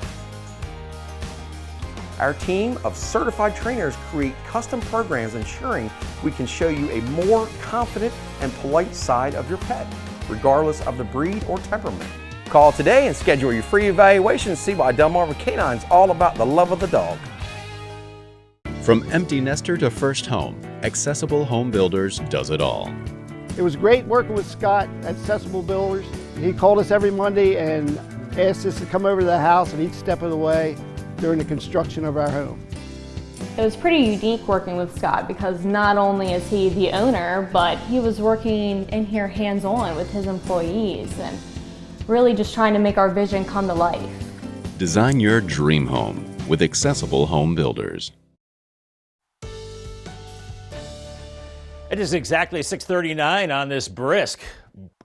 Our team of certified trainers create custom programs ensuring we can show you a more confident and polite side of your pet, regardless of the breed or temperament. Call today and schedule your free evaluation to see why Delmarva Canine is all about the love of the dog. From empty nester to first home, Accessible Home Builders does it all. It was great working with Scott at Accessible Builders. He called us every Monday and asked us to come over to the house and each step of the way during the construction of our home. It was pretty unique working with Scott because not only is he the owner, but he was working in here hands-on with his employees and really just trying to make our vision come to life. Design your dream home with Accessible Home Builders. It is exactly 6:39 on this brisk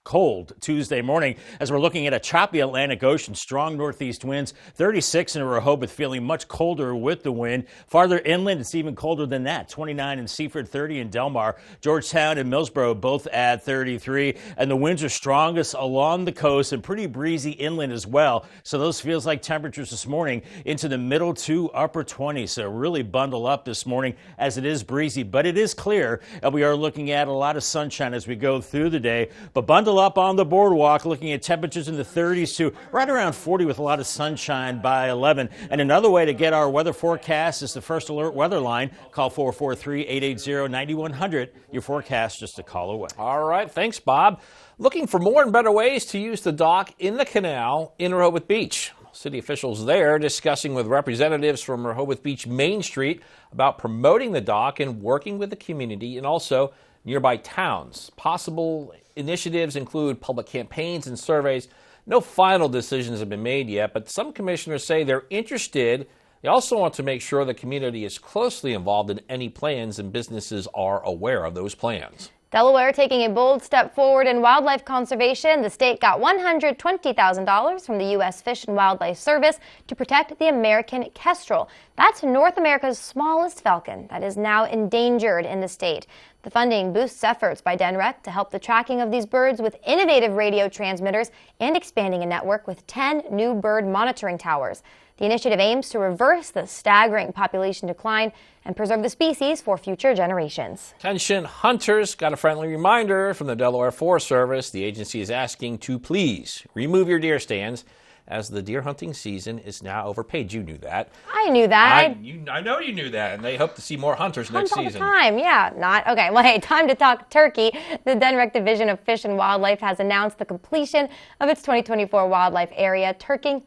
cold Tuesday morning as we're looking at a choppy Atlantic Ocean, strong northeast winds, 36 in Rehoboth, feeling much colder with the wind. Farther inland, it's even colder than that, 29 in Seaford, 30 in Delmar. Georgetown and Millsboro both at 33, and the winds are strongest along the coast and pretty breezy inland as well. So those feels like temperatures this morning into the middle to upper 20s. So really bundle up this morning as it is breezy, but it is clear, and we are looking at a lot of sunshine as we go through the day. But bundle up on the boardwalk, looking at temperatures in the 30s to right around 40 with a lot of sunshine by 11. And another way to get our weather forecast is the First Alert weather line. Call 443-880-9100. Your forecast just a call away. All right. Thanks, Bob. Looking for more and better ways to use the dock in the canal in Rehoboth Beach. City officials there discussing with representatives from Rehoboth Beach Main Street about promoting the dock and working with the community and also nearby towns. Possible initiatives include public campaigns and surveys. No final decisions have been made yet, but some commissioners say they're interested. They also want to make sure the community is closely involved in any plans and businesses are aware of those plans. Delaware taking a bold step forward in wildlife conservation. The state got $120,000 from the U.S. Fish and Wildlife Service to protect the American kestrel. That's North America's smallest falcon that is now endangered in the state. The funding boosts efforts by DNREC to help the tracking of these birds with innovative radio transmitters and expanding a network with 10 new bird monitoring towers. The initiative aims to reverse the staggering population decline and preserve the species for future generations. Attention hunters, got a friendly reminder from the Delaware Forest Service. The agency is asking to please remove your deer stands as the deer hunting season is now over. Paige, you knew that. I knew that. I know you knew that, and they hope to see more hunters next all season. The time, yeah, not okay. Well, hey, time to talk turkey. The DNREC Division of Fish and Wildlife has announced the completion of its 2024 Wildlife Area Turkey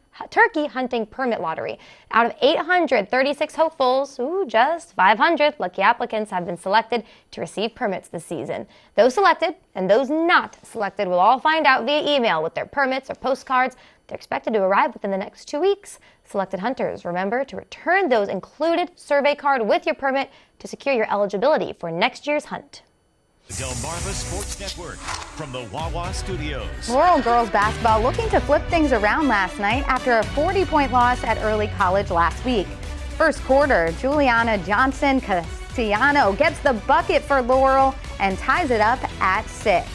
Hunting Permit Lottery. Out of 836 hopefuls, just 500 lucky applicants have been selected to receive permits this season. Those selected and those not selected will all find out via email with their permits or postcards. They're expected to arrive within the next 2 weeks. Selected hunters, remember to return those included survey card with your permit to secure your eligibility for next year's hunt. Delmarva Sports Network from the Wawa Studios. Laurel girls basketball looking to flip things around last night after a 40-point loss at Early College last week. First quarter, Juliana Johnson Castellano gets the bucket for Laurel and ties it up at 6.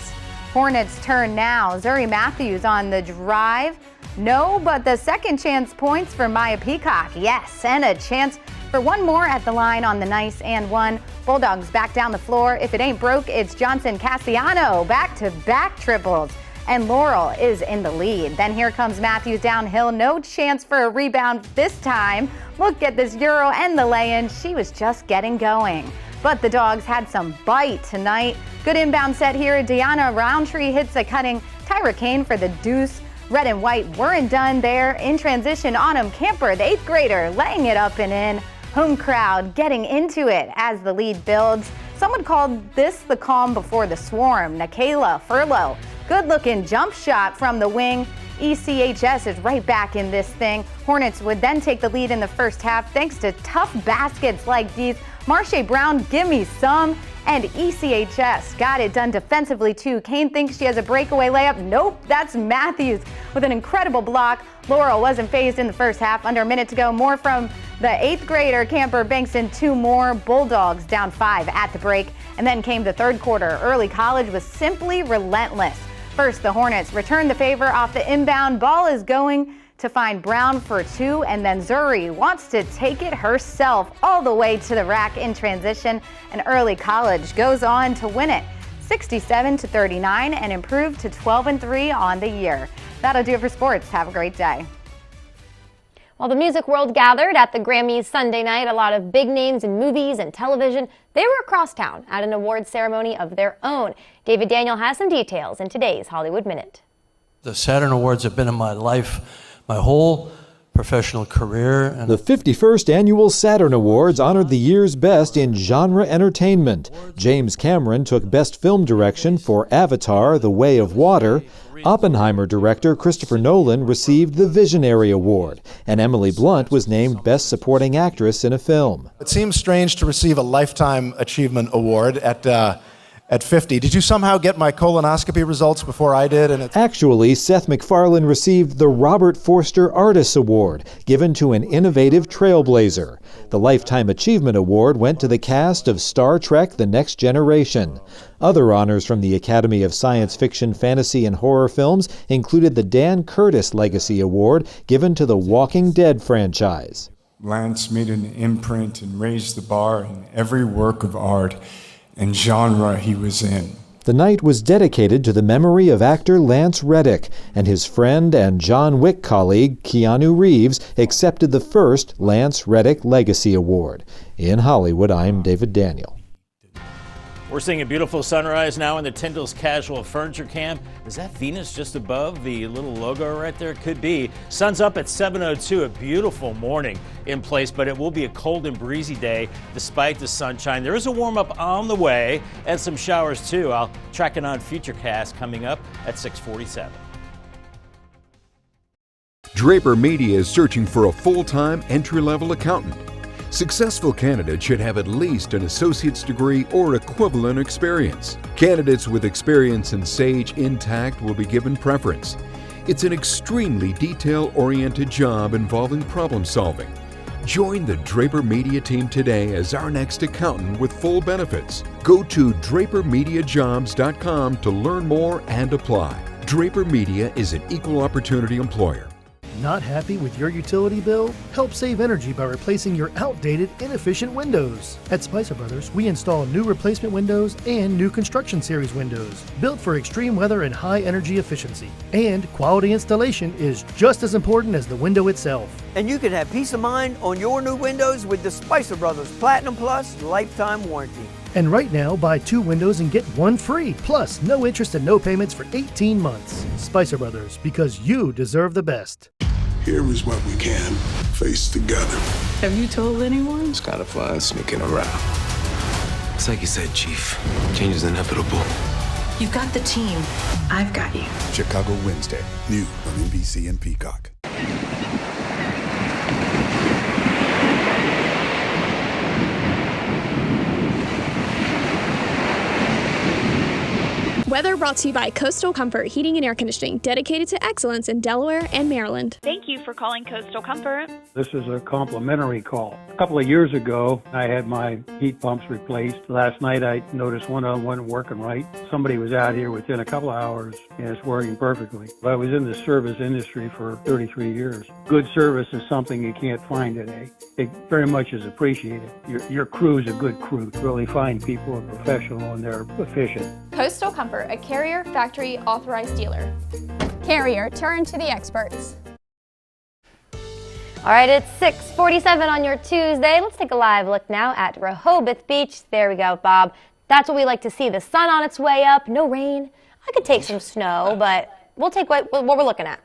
Hornets turn now. Zuri Matthews on the drive. No, but the second chance points for Maya Peacock. Yes, and a chance for one more at the line on the nice and one. Bulldogs back down the floor. If it ain't broke, it's Johnson Castellano. Back-to-back triples. And Laurel is in the lead. Then here comes Matthews downhill. No chance for a rebound this time. Look at this Euro and the lay-in. She was just getting going. But the Dogs had some bite tonight. Good inbound set here. Deanna Roundtree hits a cutting Tyra Kane for the deuce. Red and white weren't done there. In transition, Autumn Camper, the 8th grader, laying it up and in. Home crowd getting into it as the lead builds. Someone called this the calm before the swarm. Nikayla Furlow, good-looking jump shot from the wing. ECHS is right back in this thing. Hornets would then take the lead in the first half thanks to tough baskets like these. Marsha Brown, give me some. And ECHS got it done defensively too. Kane thinks she has a breakaway layup. Nope, that's Matthews with an incredible block. Laurel wasn't phased in the first half. Under a minute to go. More from the 8th grader Camper banks in 2 more. Bulldogs down 5 at the break. And then came the third quarter. Early College was simply relentless. First, the Hornets returned the favor off the inbound. Ball is going to find Brown for 2, and then Zuri wants to take it herself all the way to the rack in transition, and Early College goes on to win it 67-39 and improve to 12-3 on the year. That'll do it for sports. Have a great day. While the music world gathered at the Grammys Sunday night, a lot of big names in movies and television, they were across town at an awards ceremony of their own. David Daniel has some details in today's Hollywood Minute. The Saturn Awards have been in my life my whole professional career. And the 51st Annual Saturn Awards honored the year's best in genre entertainment. James Cameron took Best Film Direction for Avatar: The Way of Water. Oppenheimer director Christopher Nolan received the Visionary Award, and Emily Blunt was named Best Supporting Actress in a Film. It seems strange to receive a Lifetime Achievement Award at at 50. Did you somehow get my colonoscopy results before I did? Actually, Seth MacFarlane received the Robert Forster Artists Award, given to an innovative trailblazer. The Lifetime Achievement Award went to the cast of Star Trek: The Next Generation. Other honors from the Academy of Science Fiction, Fantasy, and Horror Films included the Dan Curtis Legacy Award, given to the Walking Dead franchise. Lance made an imprint and raised the bar in every work of art and genre he was in. The night was dedicated to the memory of actor Lance Reddick, and his friend and John Wick colleague Keanu Reeves accepted the first Lance Reddick Legacy Award. In Hollywood, I'm David Daniel. We're seeing a beautiful sunrise now in the Tyndall's Casual Furniture Camp. Is that Venus just above the little logo right there? Could be. Sun's up at 7:02, a beautiful morning in place, but it will be a cold and breezy day despite the sunshine. There is a warm-up on the way and some showers too. I'll track it on Futurecast coming up at 6:47. Draper Media is searching for a full-time entry-level accountant. Successful candidates should have at least an associate's degree or equivalent experience. Candidates with experience in Sage Intacct will be given preference. It's an extremely detail-oriented job involving problem solving. Join the Draper Media team today as our next accountant with full benefits. Go to drapermediajobs.com to learn more and apply. Draper Media is an equal opportunity employer. Not happy with your utility bill? Help save energy by replacing your outdated, inefficient windows. At Spicer Brothers, we install new replacement windows and new construction series windows, built for extreme weather and high energy efficiency. And quality installation is just as important as the window itself. And you can have peace of mind on your new windows with the Spicer Brothers Platinum Plus lifetime warranty. And right now, buy 2 windows and get 1 free. Plus, no interest and no payments for 18 months. Spicer Brothers, because you deserve the best. Here is what we can face together. Have you told anyone? It's kind of fun sneaking around. It's like you said, Chief. Change is inevitable. You've got the team. I've got you. Chicago Wednesday, new on NBC and Peacock. Weather brought to you by Coastal Comfort Heating and Air Conditioning, dedicated to excellence in Delaware and Maryland. Thank you for calling Coastal Comfort. This is a complimentary call. A couple of years ago, I had my heat pumps replaced. Last night, I noticed one of them wasn't working right. Somebody was out here within a couple of hours, and it's working perfectly. I was in the service industry for 33 years. Good service is something you can't find today. It very much is appreciated. Your crew is a good crew. Really fine people are professional and they're efficient. Coastal Comfort, a Carrier factory authorized dealer. Carrier, turn to the experts. All right, it's 6:47 on your Tuesday. Let's take a live look now at Rehoboth Beach. There we go, Bob. That's what we like to see. The sun on its way up, no rain. I could take some snow, but we'll take what we're looking at.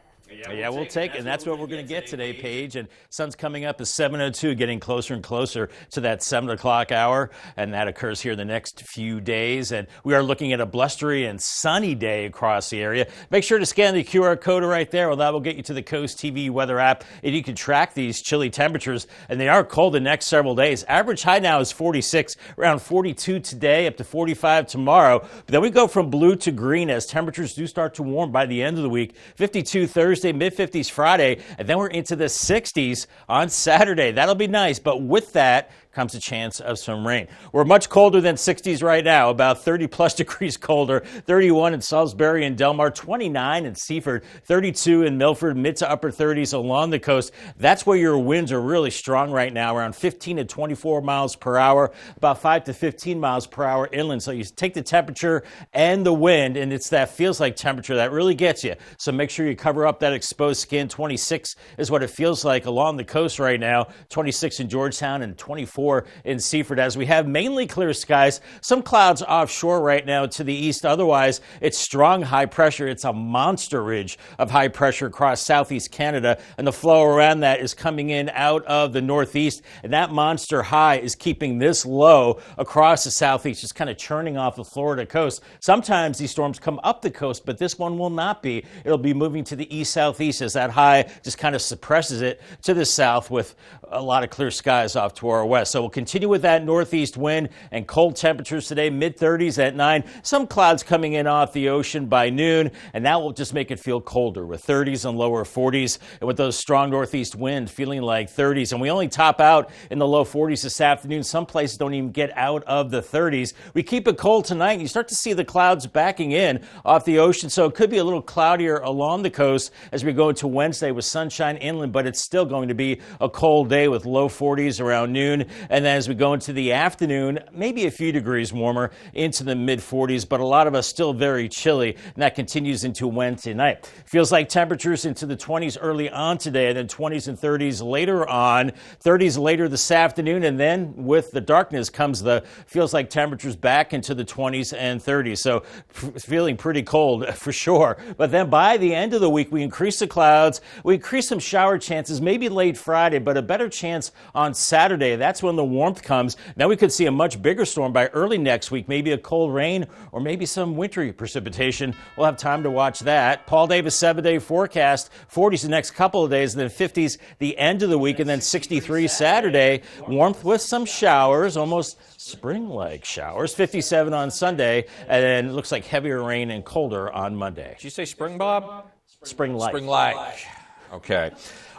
Yeah, we'll take it, and that's what we're going to get today, Paige. And sun's coming up at 7:02, getting closer and closer to that 7 o'clock hour, and that occurs here in the next few days. And we are looking at a blustery and sunny day across the area. Make sure to scan the QR code right there. Well, that will get you to the CoastTV weather app, and you can track these chilly temperatures. And they are cold the next several days. Average high now is 46, around 42 today, up to 45 tomorrow. But then we go from blue to green as temperatures do start to warm by the end of the week. 52 Thursday, mid-50s Friday, and then we're into the 60s on Saturday. That'll be nice, but with that comes a chance of some rain. We're much colder than 60s right now, about 30-plus degrees colder, 31 in Salisbury and Delmar, 29 in Seaford, 32 in Milford, mid to upper 30s along the coast. That's where your winds are really strong right now, around 15 to 24 miles per hour, about 5 to 15 miles per hour inland. So you take the temperature and the wind, and it's that feels like temperature that really gets you. So make sure you cover up that exposed skin. 26 is what it feels like along the coast right now, 26 in Georgetown and 24 in Seaford, as we have mainly clear skies, some clouds offshore right now to the east. Otherwise, it's strong high pressure. It's a monster ridge of high pressure across southeast Canada, and the flow around that is coming in out of the northeast, and that monster high is keeping this low across the southeast, just kind of churning off the Florida coast. Sometimes these storms come up the coast, but this one will not be. It'll be moving to the east-southeast as that high just kind of suppresses it to the south with a lot of clear skies off to our west. So So we'll continue with that northeast wind and cold temperatures today, mid-30s at 9. Some clouds coming in off the ocean by noon, and that will just make it feel colder with 30s and lower 40s. And with those strong northeast winds feeling like 30s. And we only top out in the low 40s this afternoon. Some places don't even get out of the 30s. We keep it cold tonight, and you start to see the clouds backing in off the ocean. So it could be a little cloudier along the coast as we go into Wednesday with sunshine inland, but it's still going to be a cold day with low 40s around noon. And then as we go into the afternoon, maybe a few degrees warmer into the mid 40s, but a lot of us still very chilly. And that continues into Wednesday night. Feels like temperatures into the 20s early on today, and then 20s and 30s later on, 30s later this afternoon. And then with the darkness comes the feels like temperatures back into the 20s and 30s. So feeling pretty cold for sure. But then by the end of the week, we increase the clouds. We increase some shower chances, maybe late Friday, but a better chance on Saturday. That's when the warmth comes. Now we could see a much bigger storm by early next week, maybe a cold rain or maybe some wintry precipitation. We'll have time to watch that. Paul Davis 7-day forecast, 40s the next couple of days, and then 50s the end of the week, and then 63 Saturday. Warmth with some showers, almost spring-like showers. 57 on Sunday, and then it looks like heavier rain and colder on Monday. Did you say spring, Bob? Spring-like. Spring-like. Okay.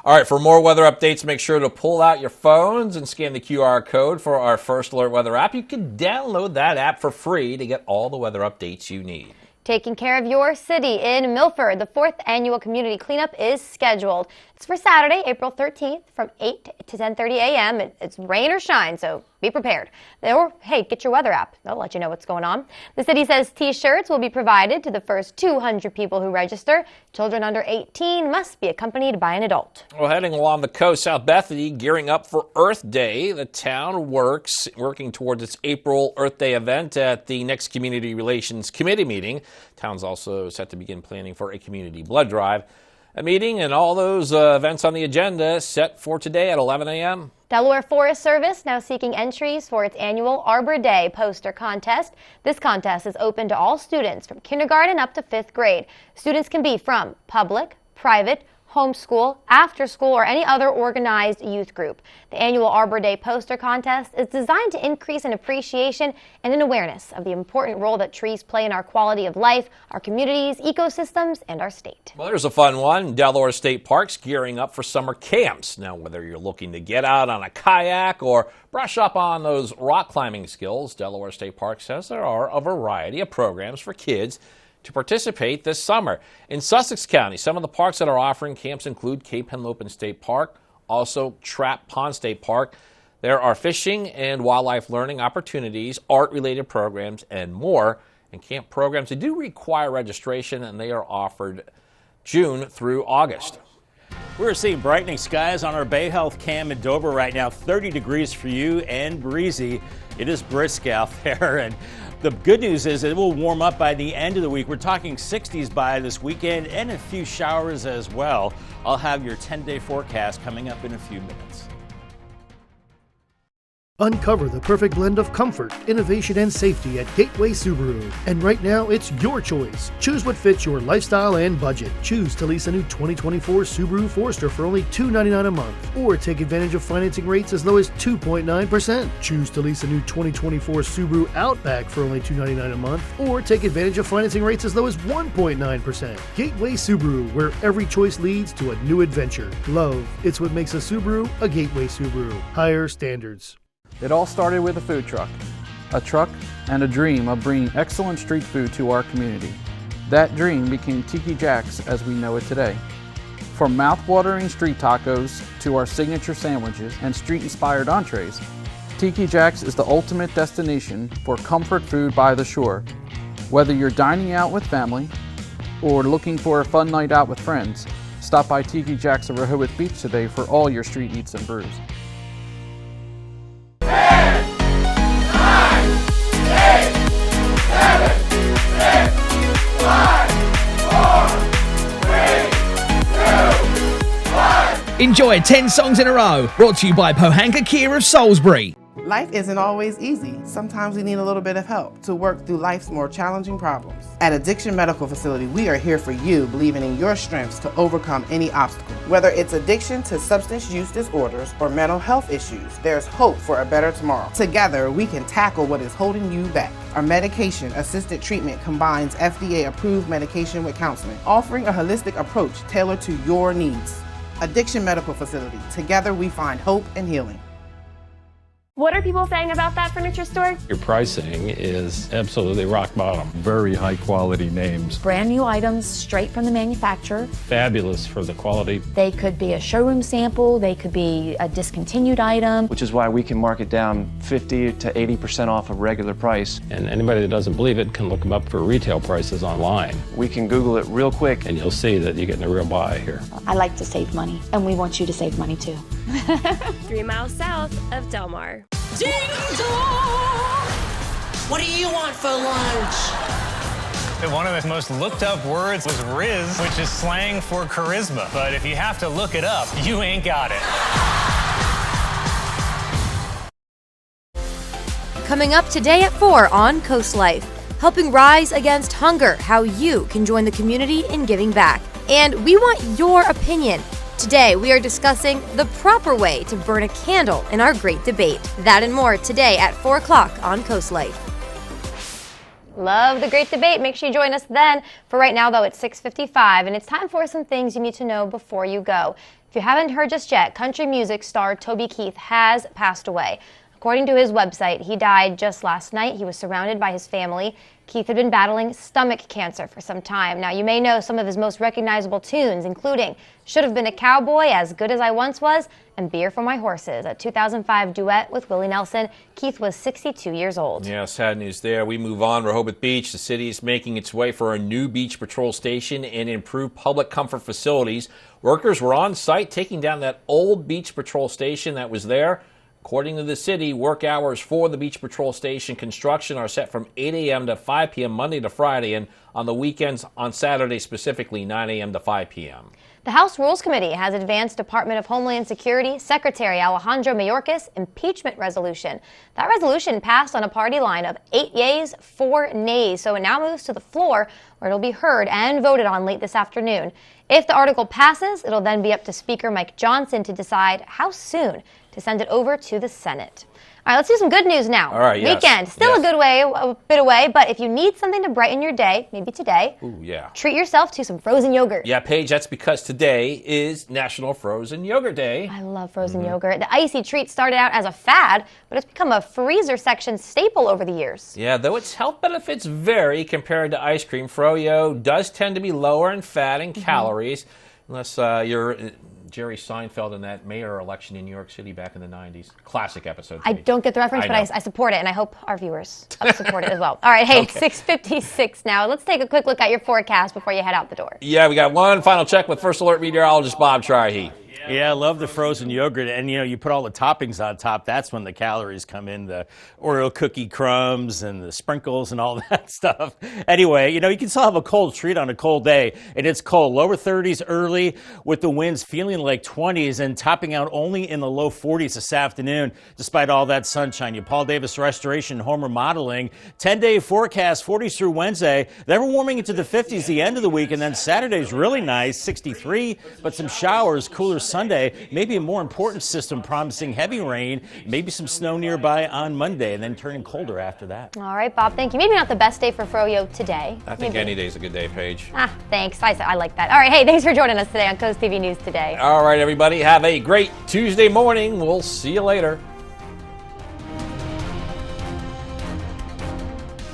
All right, for more weather updates, make sure to pull out your phones and scan the QR code for our First Alert Weather app. You can download that app for free to get all the weather updates you need. Taking care of your city in Milford, the 4th annual community cleanup is scheduled. It's for Saturday, April 13th from 8 to 10:30 a.m. It's rain or shine, so be prepared. Or, hey, get your weather app. They'll let you know what's going on. The city says T-shirts will be provided to the first 200 people who register. Children under 18 must be accompanied by an adult. Well, heading along the coast, South Bethany gearing up for Earth Day. The town working towards its April Earth Day event at the next Community Relations Committee meeting. Town's also set to begin planning for a community blood drive. A meeting and all those events on the agenda set for today at 11 a.m. Delaware Forest Service now seeking entries for its annual Arbor Day poster contest. This contest is open to all students from kindergarten up to 5th grade. Students can be from public, private, homeschool, after school, or any other organized youth group. The annual Arbor Day poster contest is designed to increase an appreciation and an awareness of the important role that trees play in our quality of life, our communities, ecosystems, and our state. Well, there's a fun one. Delaware State Park's gearing up for summer camps. Now, whether you're looking to get out on a kayak or brush up on those rock climbing skills, Delaware State Park says there are a variety of programs for kids to participate this summer. In Sussex County, some of the parks that are offering camps include Cape Henlopen State Park, also Trap Pond State Park. There are fishing and wildlife learning opportunities, art-related programs, and more. And camp programs, they do require registration, and they are offered June through August. We're seeing brightening skies on our Bay Health cam in Dover right now. 30 degrees for you and breezy. It is brisk out there, and the good news is it will warm up by the end of the week. We're talking 60s by this weekend and a few showers as well. I'll have your 10-day forecast coming up in a few minutes. Uncover the perfect blend of comfort, innovation, and safety at Gateway Subaru. And right now, it's your choice. Choose what fits your lifestyle and budget. Choose to lease a new 2024 Subaru Forester for only $299 a month, or take advantage of financing rates as low as 2.9%. Choose to lease a new 2024 Subaru Outback for only $299 a month, or take advantage of financing rates as low as 1.9%. Gateway Subaru, where every choice leads to a new adventure. Love, it's what makes a Subaru a Gateway Subaru. Higher standards. It all started with a food truck and a dream of bringing excellent street food to our community. That dream became Tiki Jack's as we know it today. From mouth-watering street tacos to our signature sandwiches and street-inspired entrees, Tiki Jack's is the ultimate destination for comfort food by the shore. Whether you're dining out with family or looking for a fun night out with friends, stop by Tiki Jack's at Rehoboth Beach today for all your street eats and brews. 10, 9, 8, 7, 6, 5, 4, 3, 2, 1. Enjoy 10 songs in a row, brought to you by Pohanka Kia of Salisbury. Life isn't always easy. Sometimes we need a little bit of help to work through life's more challenging problems. At Addiction Medical Facility, we are here for you, believing in your strengths to overcome any obstacle. Whether it's addiction to substance use disorders or mental health issues, there's hope for a better tomorrow. Together, we can tackle what is holding you back. Our medication-assisted treatment combines FDA-approved medication with counseling, offering a holistic approach tailored to your needs. Addiction Medical Facility. Together, we find hope and healing. What are people saying about that furniture store? Your pricing is absolutely rock bottom. Very high quality names. Brand new items straight from the manufacturer. Fabulous for the quality. They could be a showroom sample, they could be a discontinued item. Which is why we can mark it down 50 to 80% off of regular price. And anybody that doesn't believe it can look them up for retail prices online. We can Google it real quick. And you'll see that you're getting a real buy here. I like to save money, and we want you to save money too. 3 miles south of Del Mar. Ding dong! What do you want for lunch? One of the most looked up words was Riz, which is slang for charisma. But if you have to look it up, you ain't got it. Coming up today at 4 on Coast Life, helping rise against hunger, how you can join the community in giving back. And we want your opinion. Today, we are discussing the proper way to burn a candle in our great debate. That and more today at 4 o'clock on Coast Life. Love the great debate. Make sure you join us then. For right now, though, it's 6:55, and it's time for some things you need to know before you go. If you haven't heard just yet, country music star Toby Keith has passed away. According to his website, he died just last night. He was surrounded by his family. Keith had been battling stomach cancer for some time. Now, you may know some of his most recognizable tunes, including Should Have Been a Cowboy, As Good As I Once Was, and Beer for My Horses, a 2005 duet with Willie Nelson. Keith was 62 years old. Yeah, sad news there. We move on. Rehoboth Beach, the city is making its way for a new beach patrol station and improved public comfort facilities. Workers were on site taking down that old beach patrol station that was there. According to the city, work hours for the Beach Patrol Station construction are set from 8 a.m. to 5 p.m. Monday to Friday, and on the weekends, on Saturday specifically, 9 a.m. to 5 p.m. The House Rules Committee has advanced Department of Homeland Security Secretary Alejandro Mayorkas' impeachment resolution. That resolution passed on a party line of 8 yeas, 4 nays, so it now moves to the floor where it'll be heard and voted on late this afternoon. If the article passes, it'll then be up to Speaker Mike Johnson to decide how soon to send it over to the Senate. All right, let's do some good news now. All right, yes. Weekend, still a bit away, but if you need something to brighten your day, maybe today, treat yourself to some frozen yogurt. Yeah, Paige, that's because today is National Frozen Yogurt Day. I love frozen yogurt. The icy treat started out as a fad, but it's become a freezer section staple over the years. Yeah, though its health benefits vary compared to ice cream, Froyo does tend to be lower in fat and calories, unless you're Jerry Seinfeld in that mayor election in New York City back in the 90s. Classic episode. I don't get the reference, but I support it, and I hope our viewers support it as well. All right, hey, it's 6:56 now. Let's take a quick look at your forecast before you head out the door. Yeah, we got one final check with First Alert meteorologist Bob Trihey. Yeah, I love the frozen yogurt. And, you put all the toppings on top. That's when the calories come in, the Oreo cookie crumbs and the sprinkles and all that stuff. Anyway, you can still have a cold treat on a cold day. And it's cold. Lower 30s early with the winds feeling like 20s and topping out only in the low 40s this afternoon, despite all that sunshine. You Paul Davis Restoration Home Remodeling. 10-day forecast, 40s through Wednesday. Then we're warming into the 50s the end of the week. And then Saturday's really nice, 63, but some showers, cooler Sunday, maybe a more important system promising heavy rain, maybe some snow nearby on Monday, and then turning colder after that. All right, Bob, thank you. Maybe not the best day for Froyo today. I think any day's a good day, Paige. Thanks. I like that. All right, hey, thanks for joining us today on Coast TV News Today. All right, everybody, have a great Tuesday morning. We'll see you later.